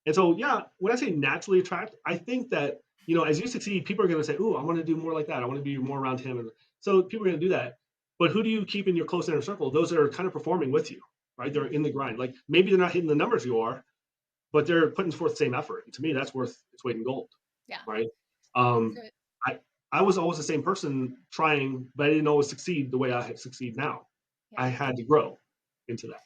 Speaker 1: And so, when I say naturally attract, I think that, as you succeed, people are going to say, "Ooh, I want to do more like that. I want to be more around him." And so people are going to do that. But who do you keep in your close inner circle? Those that are kind of performing with you, right? They're in the grind. Like maybe they're not hitting the numbers you are, but they're putting forth the same effort. And to me, that's worth its weight in gold.
Speaker 2: Yeah.
Speaker 1: Right. I was always the same person trying, but I didn't always succeed the way I succeed now. Yeah. I had to grow into that.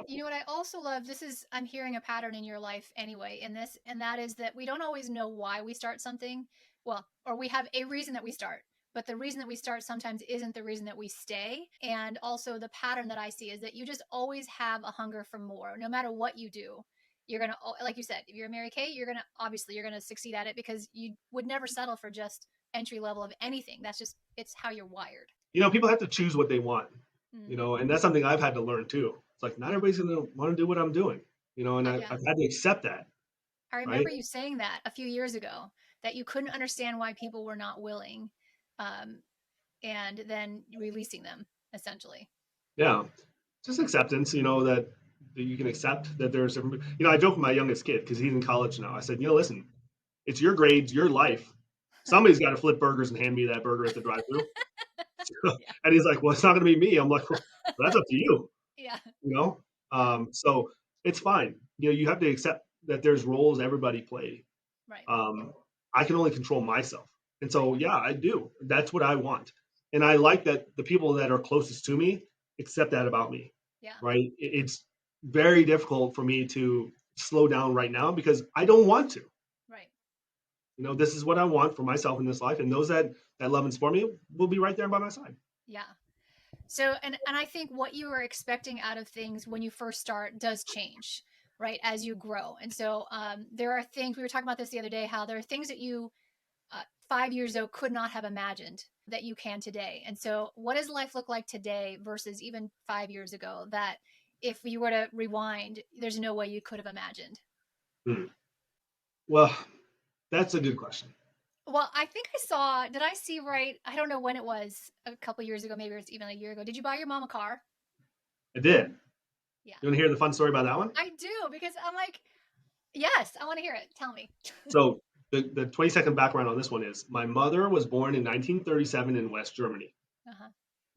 Speaker 2: You know what I also love, I'm hearing a pattern in your life anyway in this, and that is that we don't always know why we start something. Well, or we have a reason that we start, but the reason that we start sometimes isn't the reason that we stay. And also the pattern that I see is that you just always have a hunger for more, no matter what you do. You're going to, like you said, if you're a Mary Kay, you're going to succeed at it because you would never settle for just entry level of anything. It's how you're wired.
Speaker 1: People have to choose what they want, and that's something I've had to learn too. It's like, not everybody's going to want to do what I'm doing, and I've had to accept that.
Speaker 2: I remember you saying that a few years ago. that you couldn't understand why people were not willing, and then releasing them essentially.
Speaker 1: Yeah, just acceptance. That you can accept that there's a. I joke with my youngest kid because he's in college now. I said, listen, it's your grades, your life. Somebody's got to flip burgers and hand me that burger at the drive-thru.
Speaker 2: Yeah.
Speaker 1: And he's like, well, it's not going to be me. I'm like, well, that's up to you.
Speaker 2: Yeah.
Speaker 1: So it's fine. You have to accept that there's roles everybody play.
Speaker 2: Right.
Speaker 1: I can only control myself. And so, yeah, I do. That's what I want. And I like that the people that are closest to me accept that about me.
Speaker 2: Yeah.
Speaker 1: Right. It's very difficult for me to slow down right now because I don't want to.
Speaker 2: Right.
Speaker 1: This is what I want for myself in this life. And those that love and support me will be right there by my side.
Speaker 2: Yeah. So, and I think what you were expecting out of things when you first start does change, right, as you grow. And so there are things, we were talking about this the other day, how there are things that you 5 years ago could not have imagined that you can today. And so what does life look like today versus even 5 years ago that if you were to rewind, there's no way you could have imagined?
Speaker 1: Well, that's a good question.
Speaker 2: Well, I think did I see right? I don't know when it was, a couple years ago, maybe it was even a year ago. Did you buy your mom a car?
Speaker 1: I did.
Speaker 2: Yeah.
Speaker 1: You want to hear the fun story about that one?
Speaker 2: I do, because I'm like, yes, I want to hear it. Tell me.
Speaker 1: So the 20-second background on this one is my mother was born in 1937 in West Germany,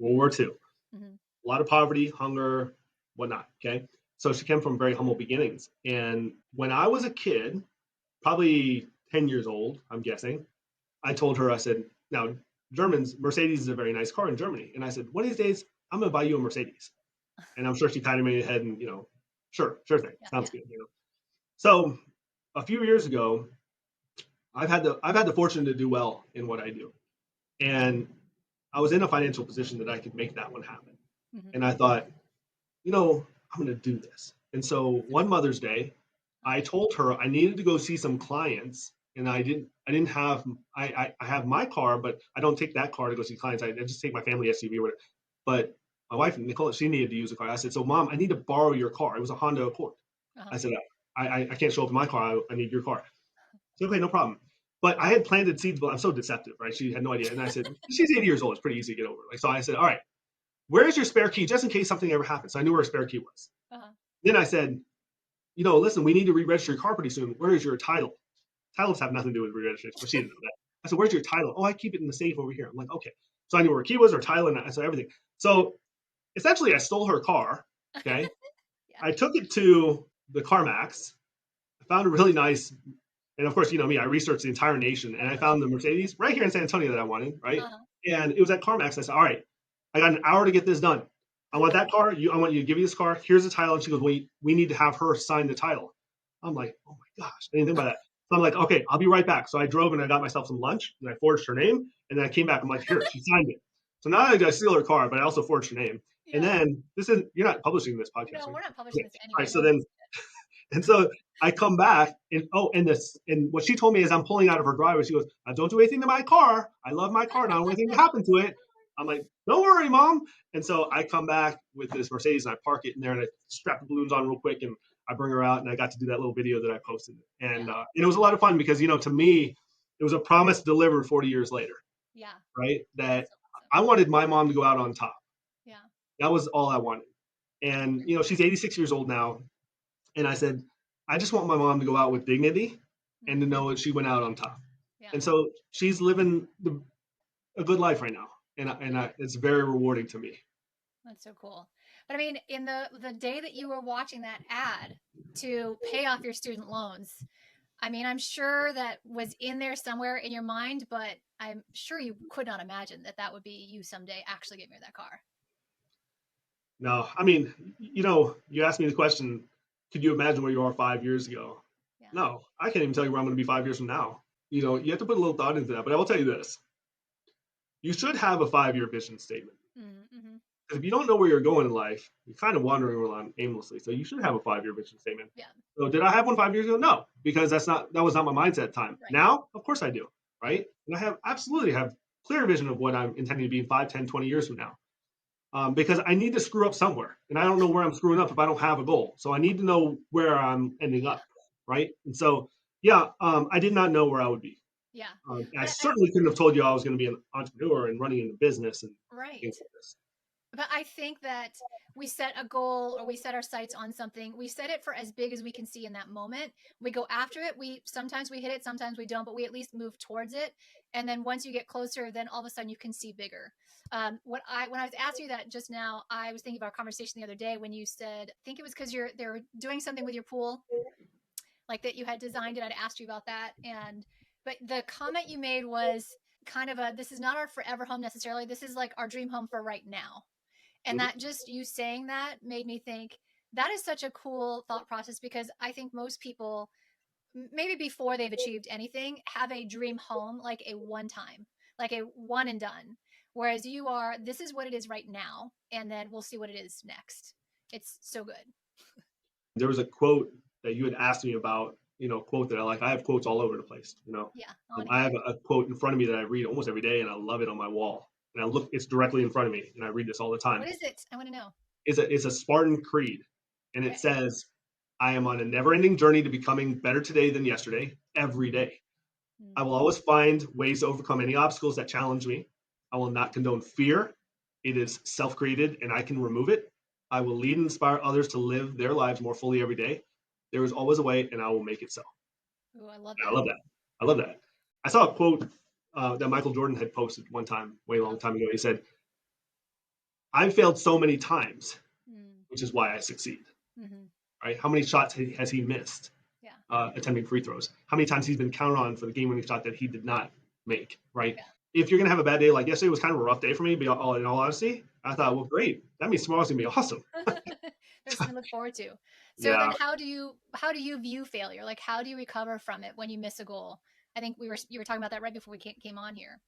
Speaker 1: World War II. Mm-hmm. A lot of poverty, hunger, whatnot. Okay. So she came from very humble beginnings. And when I was a kid, probably 10 years old, I'm guessing, I told her, I said, now, Mercedes is a very nice car in Germany. And I said, one of these days, I'm going to buy you a Mercedes. And I'm sure she kind of made her head and, sure thing. Yeah, sounds good. So a few years ago, I've had the fortune to do well in what I do. And I was in a financial position that I could make that one happen. Mm-hmm. And I thought, I'm going to do this. And so one Mother's Day, I told her I needed to go see some clients. And I have my car, but I don't take that car to go see clients. I just take my family SUV or whatever. But my wife, Nicole, she needed to use a car. I said, so Mom, I need to borrow your car. It was a Honda Accord. I said, I can't show up in my car. I need your car. So, okay, no problem. But I had planted seeds. But I'm so deceptive, right? She had no idea. And I said, she's 80 years old. It's pretty easy to get over. So I said, all right, where's your spare key? Just in case something ever happens. So I knew where her spare key was. Then I said, listen, we need to re-register your car pretty soon. Where is your title? Titles have nothing to do with re-registration, but she didn't know that. I said, where's your title? Oh, I keep it in the safe over here. I'm like, okay. So I knew where her key was, her title, and I saw everything. So essentially, I stole her car, okay? Yeah. I took it to the CarMax. I found a really nice, and of course, me, I researched the entire nation, and I found the Mercedes right here in San Antonio that I wanted, right? And it was at CarMax. I said, all right, I got an hour to get this done. I want that car. I want you to give me this car. Here's the title. And she goes, we need to have her sign the title. I'm like, oh my gosh, I didn't think about that. So I'm like, okay, I'll be right back. So I drove and I got myself some lunch and I forged her name. And then I came back. I'm like, here, she signed it. So not only did I steal her car, but I also forged her name. Yeah. And then you're not publishing this podcast.
Speaker 2: No, we're not publishing this anyway.
Speaker 1: Right, so then, and so I come back and what she told me as I'm pulling out of her driveway, she goes, don't do anything to my car. I love my car. And I don't want anything to happen to it. I'm like, don't worry, Mom. And so I come back with this Mercedes and I park it in there and I strap the balloons on real quick and I bring her out and I got to do that little video that I posted. And it was a lot of fun because, to me, it was a promise delivered 40 years later.
Speaker 2: Yeah.
Speaker 1: Right? That awesome. I wanted my mom to go out on top.
Speaker 2: Yeah.
Speaker 1: That was all I wanted. And, she's 86 years old now. And I said, I just want my mom to go out with dignity and to know that she went out on top. Yeah. And so she's living a good life right now. And it's very rewarding to me.
Speaker 2: That's so cool. But I mean, in the day that you were watching that ad to pay off your student loans, I mean, I'm sure that was in there somewhere in your mind, but I'm sure you could not imagine that would be you someday actually giving her that car.
Speaker 1: No, I mean, you asked me the question, could you imagine where you are 5 years ago? Yeah. No, I can't even tell you where I'm going to be 5 years from now. You have to put a little thought into that. But I will tell you this. You should have a 5-year vision statement. Mm-hmm. If you don't know where you're going in life, you're kind of wandering around aimlessly. So you should have a 5-year vision statement. Yeah. So did I have one 5 years ago? No, because that was not my mindset at the time. Right. Now, of course I do, right? And I absolutely have clear vision of what I'm intending to be in 5, 10, 20 years from now. Because I need to screw up somewhere. And I don't know where I'm screwing up if I don't have a goal. So I need to know where I'm ending up, right? And so, I did not know where I would be.
Speaker 2: Yeah.
Speaker 1: And I certainly couldn't have told you I was going to be an entrepreneur and running into business and
Speaker 2: Right.
Speaker 1: things like this.
Speaker 2: But I think that we set a goal or we set our sights on something. We set it for as big as we can see in that moment. We go after it. Sometimes we hit it, sometimes we don't, but we at least move towards it. And then once you get closer, then all of a sudden you can see bigger. When I was asking you that just now, I was thinking of our conversation the other day when you said, I think it was because they were doing something with your pool, like that you had designed it. I'd asked you about that, but the comment you made was kind of this is not our forever home necessarily. This is like our dream home for right now. And that just you saying that made me think that is such a cool thought process, because I think most people, maybe before they've achieved anything, have a dream home, like a one time, like a one and done. Whereas this is what it is right now, and then we'll see what it is next. It's so good.
Speaker 1: There was a quote that you had asked me about, quote that I like. I have quotes all over the place,
Speaker 2: Yeah.
Speaker 1: I have a quote in front of me that I read almost every day, and I love it on my wall. And it's directly in front of me, and I read this all the time.
Speaker 2: What is it? I want to know.
Speaker 1: It's a Spartan creed, and
Speaker 2: Okay.
Speaker 1: it says, I am on a never-ending journey to becoming better today than yesterday, every day. I will always find ways to overcome any obstacles that challenge me. I will not condone fear. It is self-created, and I can remove it. I will lead and inspire others to live their lives more fully every day. There is always a way, and I will make it so.
Speaker 2: Oh, I love
Speaker 1: And
Speaker 2: that.
Speaker 1: I love that. I love that. I saw a quote that Michael Jordan had posted one time, way a long time ago. He said, I've failed so many times, which is why I succeed. Mm-hmm. Right? How many shots has he missed? Yeah. Attempting free throws? How many times he's been counted on for the game-winning shot that he did not make? Right? Yeah. If you're gonna have a bad day, like yesterday was kind of a rough day for me, but in all honesty, I thought, well, great. That means tomorrow's gonna be awesome.
Speaker 2: There's something to look forward to. So then, how do you view failure? Like, how do you recover from it when you miss a goal? I think you were talking about that right before we came on here.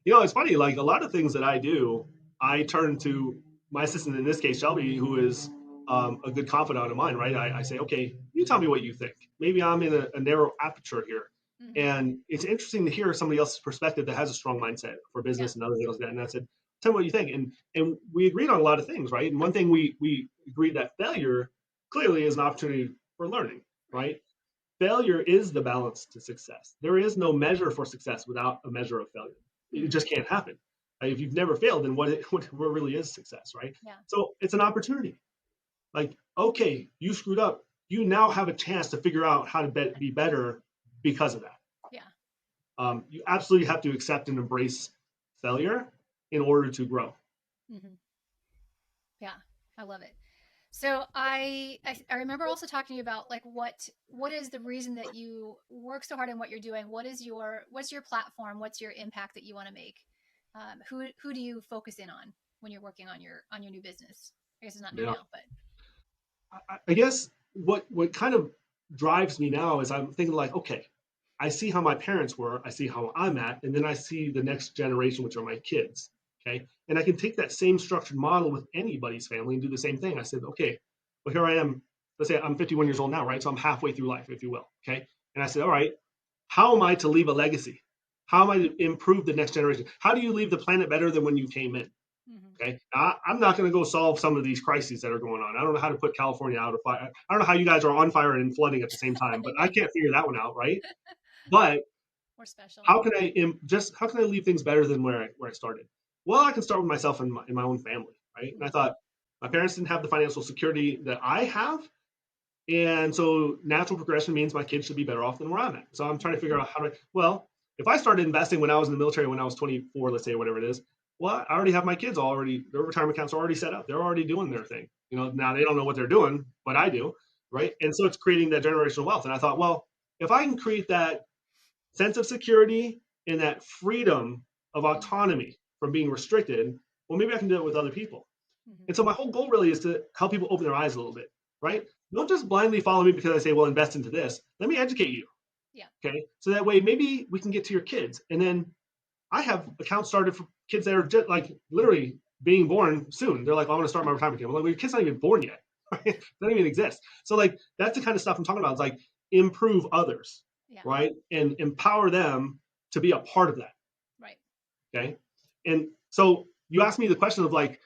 Speaker 1: It's funny. Like a lot of things that I do, I turn to my assistant, in this case, Shelby, who is a good confidant of mine, right? I say, okay, you tell me what you think. Maybe I'm in a narrow aperture here. Mm-hmm. And it's interesting to hear somebody else's perspective that has a strong mindset for business and other things like that. And I said, tell me what you think. And we agreed on a lot of things, right? And one thing we agreed that failure clearly is an opportunity for learning, right? Failure is the balance to success. There is no measure for success without a measure of failure. It just can't happen. If you've never failed, then what really is success, right? Yeah. So it's an opportunity. Like, okay, you screwed up. You now have a chance to figure out how to be better because of that. Yeah. You absolutely have to accept and embrace failure in order to grow.
Speaker 2: Mm-hmm. Yeah, I love it. So I remember also talking to you about like what is the reason that you work so hard in what you're doing? What's your platform? What's your impact that you want to make? Who do you focus in on when you're working on your new business? I guess it's not new now, but
Speaker 1: I guess what kind of drives me now is I'm thinking like, okay, I see how my parents were, I see how I'm at, and then I see the next generation, which are my kids. Okay. And I can take that same structured model with anybody's family and do the same thing. I said, okay, well, here I am. Let's say I'm 51 years old now, right? So I'm halfway through life, if you will. Okay. And I said, all right, how am I to leave a legacy? How am I to improve the next generation? How do you leave the planet better than when you came in? Mm-hmm. Okay. Now, I'm not going to go solve some of these crises that are going on. I don't know how to put California out of fire. I don't know how you guys are on fire and flooding at the same time, but I can't figure that one out, right? But
Speaker 2: we're special.
Speaker 1: How can I leave things better than where I started? Well, I can start with myself and my own family, right? And I thought my parents didn't have the financial security that I have, and so natural progression means my kids should be better off than where I'm at. So I'm trying to figure out if I started investing when I was in the military when I was 24, let's say, whatever it is, well, I already have my kids their retirement accounts are already set up. They're already doing their thing. Now they don't know what they're doing, but I do, right? And so it's creating that generational wealth. And I thought, well, if I can create that sense of security and that freedom of autonomy from being restricted, well, maybe I can do it with other people. Mm-hmm. And so my whole goal really is to help people open their eyes a little bit, right? Don't just blindly follow me because I say, well, invest into this. Let me educate you. Yeah. Okay. So that way, maybe we can get to your kids. And then I have accounts started for kids that are just like literally being born soon. They're like, I want to start my retirement account. I'm like, well, your kid's not even born yet. Right? They don't even exist. So like, that's the kind of stuff I'm talking about. It's like improve others. Yeah. Right? And empower them to be a part of that.
Speaker 2: Right.
Speaker 1: Okay. And so you asked me the question of like,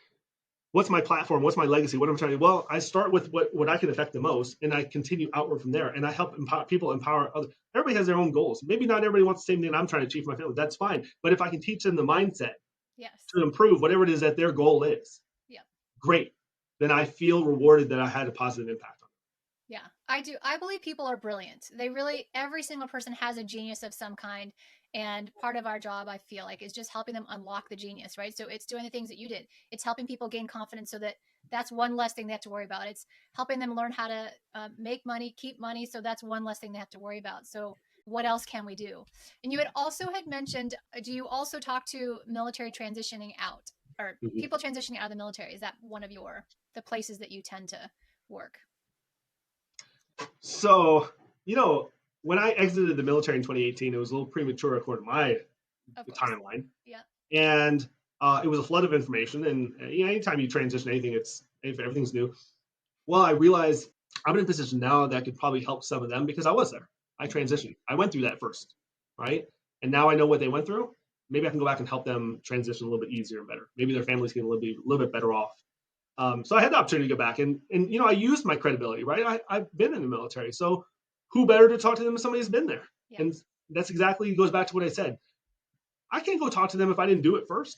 Speaker 1: what's my platform? What's my legacy? What am I trying to do? Well, I start with what I can affect the most, and I continue outward from there. And I help empower others. Everybody has their own goals. Maybe not everybody wants the same thing I'm trying to achieve for my family. That's fine. But if I can teach them the mindset
Speaker 2: Yes.
Speaker 1: to improve whatever it is that their goal is,
Speaker 2: Yeah.
Speaker 1: great. Then I feel rewarded that I had a positive impact on them.
Speaker 2: Yeah, I do. I believe people are brilliant. They really, every single person has a genius of some kind. And part of our job, I feel like, is just helping them unlock the genius, right? So it's doing the things that you did. It's helping people gain confidence so that that's one less thing they have to worry about. It's helping them learn how to make money, keep money. So that's one less thing they have to worry about. So what else can we do? And you had mentioned, do you also talk to military transitioning out or people transitioning out of the military? Is that one of the places that you tend to work?
Speaker 1: So, when I exited the military in 2018, it was a little premature according to my timeline.
Speaker 2: Yeah.
Speaker 1: And it was a flood of information. And anytime you transition anything, everything's new. Well, I realized I'm in a position now that could probably help some of them because I was there. I transitioned. I went through that first, right? And now I know what they went through. Maybe I can go back and help them transition a little bit easier and better. Maybe their families get a little bit better off. So I had the opportunity to go back, and I used my credibility, right? I've been in the military, so who better to talk to them than somebody who's been there? Yeah. And that's exactly goes back to what I said. I can't go talk to them if I didn't do it 1st,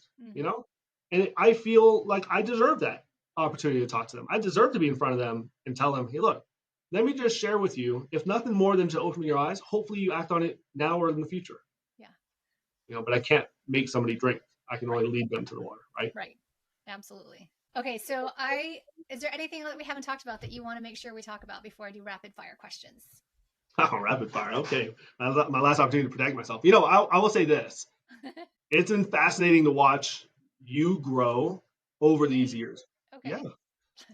Speaker 1: And I feel like I deserve that opportunity to talk to them. I deserve to be in front of them and tell them, hey, look, let me just share with you, if nothing more than to open your eyes, hopefully you act on it now or in the future.
Speaker 2: Yeah.
Speaker 1: But I can't make somebody drink. I can only lead them to the water, right?
Speaker 2: Right. Absolutely. Okay, so is there anything that we haven't talked about that you want to make sure we talk about before I do rapid fire questions?
Speaker 1: Oh, rapid fire. Okay. My last opportunity to protect myself. I will say this. It's been fascinating to watch you grow over these years. Okay. Yeah.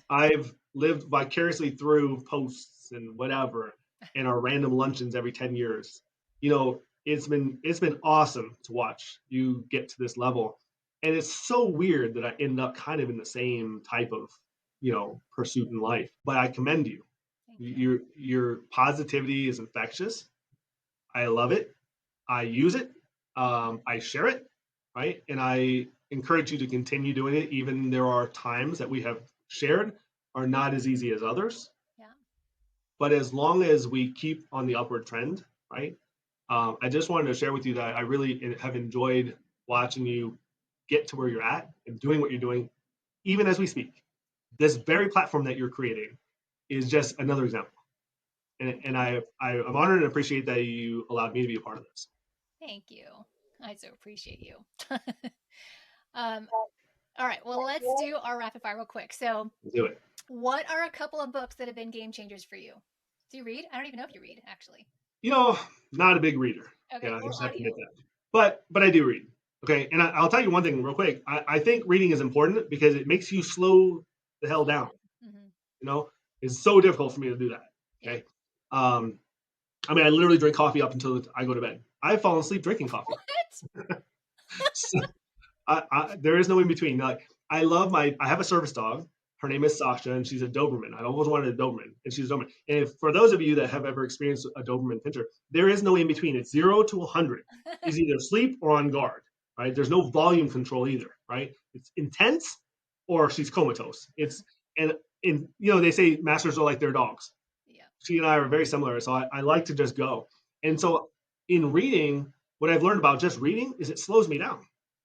Speaker 1: I've lived vicariously through posts and whatever and our random luncheons every 10 years. It's been awesome to watch you get to this level. And it's so weird that I end up kind of in the same type of, pursuit in life. But I commend you. Your positivity is infectious. I love it. I use it. I share it, right? And I encourage you to continue doing it. Even there are times that we have shared are not as easy as others.
Speaker 2: Yeah.
Speaker 1: But as long as we keep on the upward trend, right? I just wanted to share with you that I really have enjoyed watching you get to where you're at and doing what you're doing, even as we speak. This very platform that you're creating is just another example. And I'm honored and appreciate that you allowed me to be a part of this.
Speaker 2: Thank you. I so appreciate you. All right. Well, let's do our rapid fire real quick. So
Speaker 1: do it.
Speaker 2: What are a couple of books that have been game changers for you? Do you read? I don't even know if you read, actually.
Speaker 1: Not a big reader.
Speaker 2: Okay.
Speaker 1: Yeah, I admit that. But I do read. Okay. And I'll tell you one thing real quick. I think reading is important because it makes you slow the hell down. Mm-hmm. It's so difficult for me to do that. Okay. I literally drink coffee up until I go to bed. I've fallen asleep drinking coffee.
Speaker 2: What?
Speaker 1: So, there is no in between. I have a service dog. Her name is Sasha, and she's a Doberman. I always wanted a Doberman, and she's a Doberman. And for those of you that have ever experienced a Doberman pinscher, there is no in between. It's 0 to 100. He's either asleep or on guard, right? There's no volume control either, right? It's intense or she's comatose. And they say masters are like their dogs. Yeah. She and I are very similar, so I like to just go. And so in reading, what I've learned about just reading is it slows me down.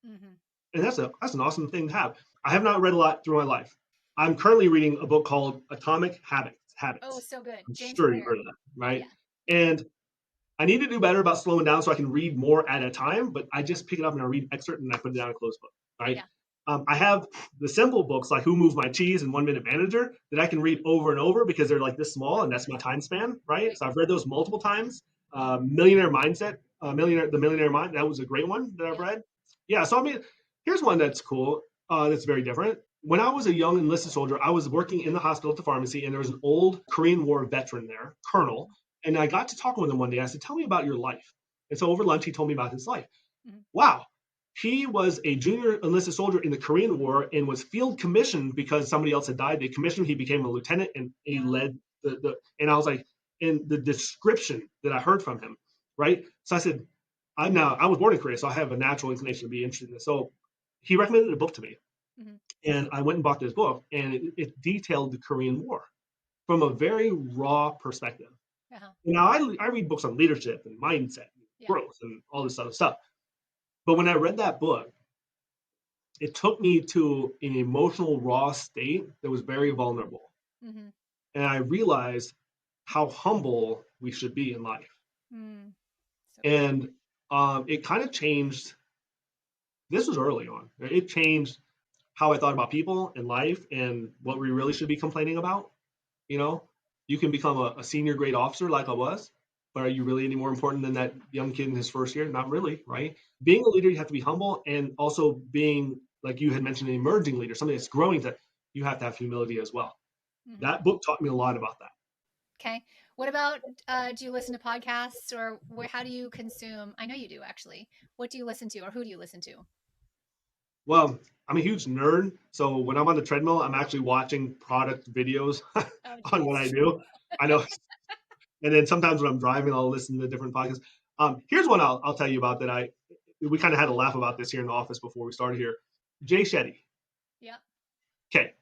Speaker 1: Mm-hmm. And that's an awesome thing to have. I have not read a lot through my life. I'm currently reading a book called Atomic Habits.
Speaker 2: Oh, so good.
Speaker 1: I'm sure you've heard of that, right? Yeah. And I need to do better about slowing down so I can read more at a time, but I just pick it up and I read excerpt and I put it down in a closed book, right? Yeah. I have the simple books like Who Moved My Cheese and 1 Minute Manager that I can read over and over because they're like this small and that's my time span, right? So I've read those multiple times. Millionaire Mindset, The Millionaire Mind, that was a great one that I've read. Yeah, so here's one that's cool, that's very different. When I was a young enlisted soldier, I was working in the hospital at the pharmacy, and there was an old Korean War veteran there, colonel, and I got to talk with him one day. I said, tell me about your life. And so over lunch, he told me about his life. Mm-hmm. Wow. He was a junior enlisted soldier in the Korean War and was field commissioned because somebody else had died. They commissioned, he became a lieutenant, and he led and I was like, in the description that I heard from him, right? So I said, I was born in Korea, so I have a natural inclination to be interested in this. So he recommended a book to me.
Speaker 2: Mm-hmm.
Speaker 1: And I went and bought this book, and it detailed the Korean War from a very raw perspective.
Speaker 2: Uh-huh.
Speaker 1: Now, I read books on leadership and mindset and
Speaker 2: Yeah.
Speaker 1: growth and all this other stuff. But when I read that book, it took me to an emotional, raw state that was very vulnerable.
Speaker 2: Mm-hmm.
Speaker 1: And I realized how humble we should be in life.
Speaker 2: Mm. So good.
Speaker 1: And it kind of changed. This was early on. It changed how I thought about people and life and what we really should be complaining about. You know, you can become a senior grade officer like I was, but are you really any more important than that young kid in his first year? Not really, right? Being a leader, you have to be humble, and also being, like you had mentioned, an emerging leader, something that's growing, that you have to have humility as well.
Speaker 2: Mm-hmm.
Speaker 1: That book taught me a lot about that.
Speaker 2: Okay. What about, do you listen to podcasts, or how do you consume? I know you do, actually. What do you listen to, or who do you listen to?
Speaker 1: Well, I'm a huge nerd, so when I'm on the treadmill, I'm actually watching product videos
Speaker 2: Oh,
Speaker 1: on what
Speaker 2: geez.
Speaker 1: I do. I know. And then sometimes when I'm driving, I'll listen to different podcasts. Here's one I'll tell you about that we kind of had a laugh about this here in the office before we started here. Jay Shetty.
Speaker 2: Yeah.
Speaker 1: Okay.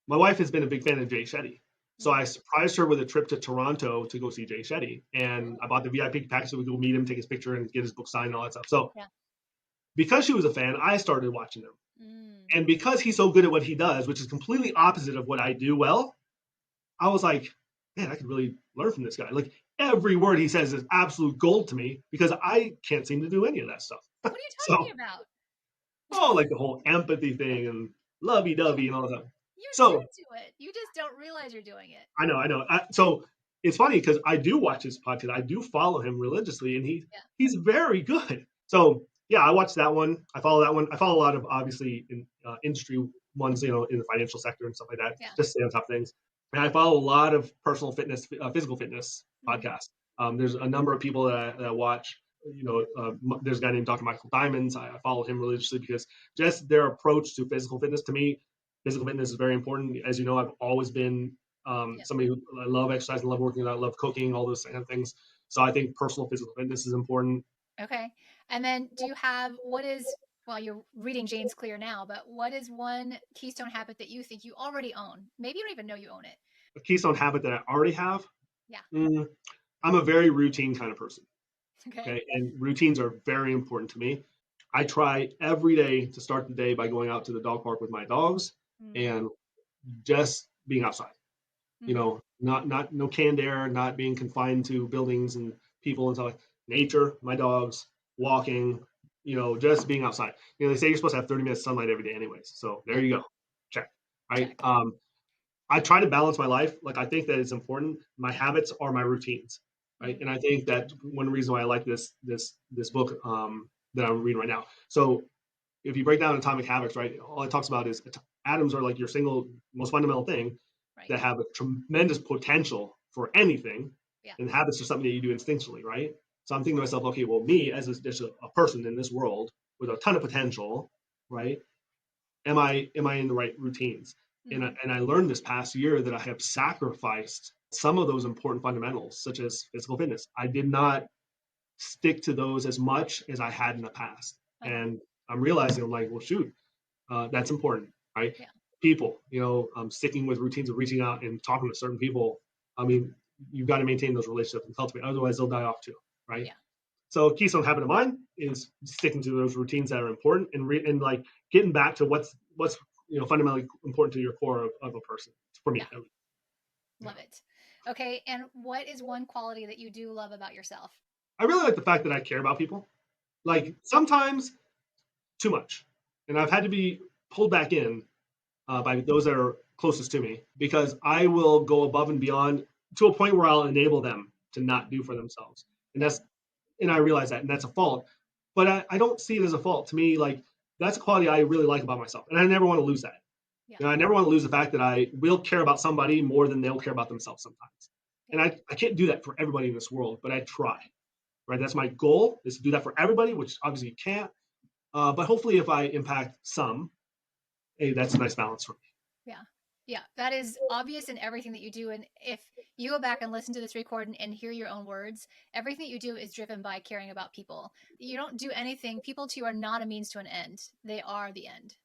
Speaker 1: My wife has been a big fan of Jay Shetty. So
Speaker 2: Mm-hmm.
Speaker 1: I surprised her with a trip to Toronto to go see Jay Shetty. And I bought the VIP package so we could go meet him, take his picture, and get his book signed and all that stuff. So
Speaker 2: Yeah.
Speaker 1: because she was a fan, I started watching him.
Speaker 2: Mm.
Speaker 1: And because he's so good at what he does, which is completely opposite of what I do well, I was like, man, I could really learn from this guy. Like every word he says is absolute gold to me because I can't seem to do any of that stuff.
Speaker 2: What are you
Speaker 1: So,
Speaker 2: talking about?
Speaker 1: like the whole empathy thing and lovey dovey and all that.
Speaker 2: You
Speaker 1: So,
Speaker 2: do it. You just don't realize you're doing it.
Speaker 1: I know. So it's funny because I do watch his podcast. I do follow him religiously, and
Speaker 2: Yeah.
Speaker 1: he's very good. So yeah, I watched that one. I follow that one. I follow a lot of obviously in industry ones, in the financial sector and stuff like that,
Speaker 2: Yeah.
Speaker 1: just stay on top of things. And I follow a lot of personal fitness, physical fitness podcasts. There's a number of people that I watch. There's a guy named Dr. Michael Diamonds. I follow him religiously because just their approach to physical fitness, to me, physical fitness is very important. As you know, I've always been somebody who I love exercising, love working out, love cooking, all those kind of things. So I think personal physical fitness is important.
Speaker 2: Okay. And then do you have, well, you're reading James Clear now, but what is one keystone habit that you think you already own? Maybe you don't even know you own it.
Speaker 1: A keystone habit that I already have.
Speaker 2: Yeah.
Speaker 1: I'm a very routine kind of person.
Speaker 2: Okay.
Speaker 1: Okay. And routines are very important to me. I try every day to start the day by going out to the dog park with my dogs and just being outside. Not no canned air, not being confined to buildings and people and stuff like nature, my dogs, walking, just being outside. They say you're supposed to have 30 minutes of sunlight every day anyways. So there you go. Check. Right.
Speaker 2: Check.
Speaker 1: I try to balance my life. Like I think that it's important. My habits are my routines. Right. And I think that one reason why I like this book that I'm reading right now. So if you break down Atomic Habits, right, all it talks about is atoms are like your single most fundamental thing that have a tremendous potential for anything.
Speaker 2: Yeah.
Speaker 1: And habits are something that you do instinctually, right? So I'm thinking to myself, okay, well, me as a person in this world with a ton of potential, right? Am I in the right routines? And I learned this past year that I have sacrificed some of those important fundamentals, such as physical fitness. I did not stick to those as much as I had in the past. And I'm realizing, I'm like, well, shoot, that's important, right?
Speaker 2: Yeah.
Speaker 1: People, sticking with routines of reaching out and talking to certain people. I mean, you've got to maintain those relationships and cultivate, otherwise they'll die off too, right?
Speaker 2: Yeah.
Speaker 1: So a keystone habit of mine is sticking to those routines that are important and like getting back to what's fundamentally important to your core of a person. For me,
Speaker 2: yeah. Love it. Okay, and what is one quality that you do love about yourself?
Speaker 1: I really like the fact that I care about people. Like sometimes too much, and I've had to be pulled back in by those that are closest to me because I will go above and beyond to a point where I'll enable them to not do for themselves, and I realize that, and that's a fault. But I don't see it as a fault. To me, like that's a quality I really like about myself, and I never want to lose that.
Speaker 2: Yeah.
Speaker 1: I never want to lose the fact that I will care about somebody more than they'll care about themselves sometimes. And I can't do that for everybody in this world, but I try. Right, that's my goal is to do that for everybody, which obviously you can't. But hopefully, if I impact some, hey, that's a nice balance for me.
Speaker 2: Yeah. Yeah. That is obvious in everything that you do. And if you go back and listen to this recording and hear your own words, everything that you do is driven by caring about people. You don't do anything. People to you are not a means to an end. They are the end.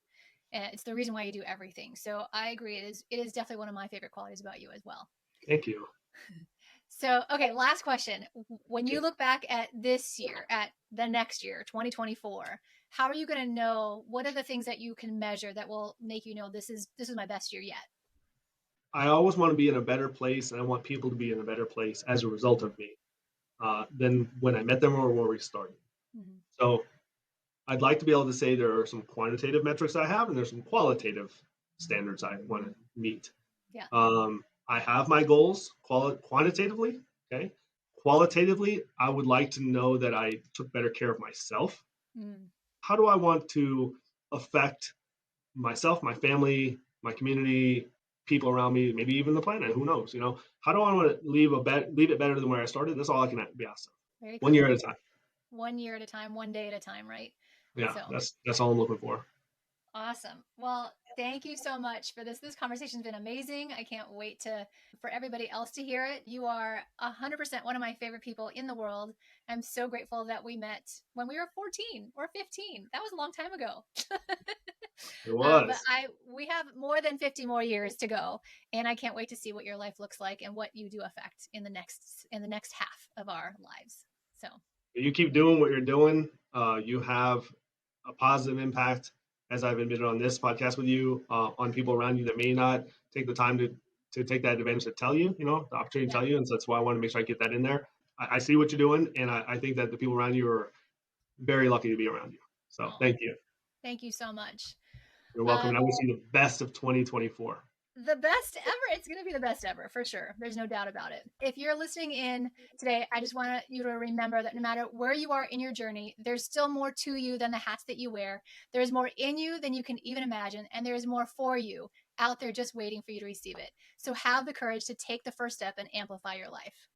Speaker 2: And it's the reason why you do everything. So I agree. It is definitely one of my favorite qualities about you as well.
Speaker 1: Thank you.
Speaker 2: So, okay, last question. When you look back at this year, at the next year, 2024, how are you going to know, what are the things that you can measure that will make you know this is my best year yet?
Speaker 1: I always want to be in a better place, and I want people to be in a better place as a result of me than when I met them or when we started. Mm-hmm. So I'd like to be able to say there are some quantitative metrics I have, and there's some qualitative standards I want to meet.
Speaker 2: Yeah.
Speaker 1: I have my goals quantitatively. Okay. Qualitatively, I would like to know that I took better care of myself. Mm. How do I want to affect myself, my family, my community, people around me, maybe even the planet? Who knows? How do I want to leave it better than where I started? That's all I can be asked of. 1 year at a time.
Speaker 2: 1 year at a time, 1 day at a time, right?
Speaker 1: Yeah, so that's all I'm looking for.
Speaker 2: Awesome. Well, thank you so much for this. This conversation's been amazing. I can't wait for everybody else to hear it. You are 100% one of my favorite people in the world. I'm so grateful that we met when we were 14 or 15. That was a long time ago.
Speaker 1: It was.
Speaker 2: But we have more than 50 more years to go, and I can't wait to see what your life looks like and what you do affect in the next half of our lives. So
Speaker 1: you keep doing what you're doing. You have a positive impact, as I've admitted on this podcast with you, on people around you that may not take the time to take that advantage to tell you, the opportunity to tell you. And so that's why I want to make sure I get that in there. I see what you're doing, and I think that the people around you are very lucky to be around you. So thank you.
Speaker 2: Thank you so much.
Speaker 1: You're welcome. And I wish you the best of 2024.
Speaker 2: The best ever. It's going to be the best ever, for sure. There's no doubt about it. If you're listening in today, I just want you to remember that no matter where you are in your journey, there's still more to you than the hats that you wear. There's more in you than you can even imagine. And there is more for you out there just waiting for you to receive it. So have the courage to take the first step and amplify your life.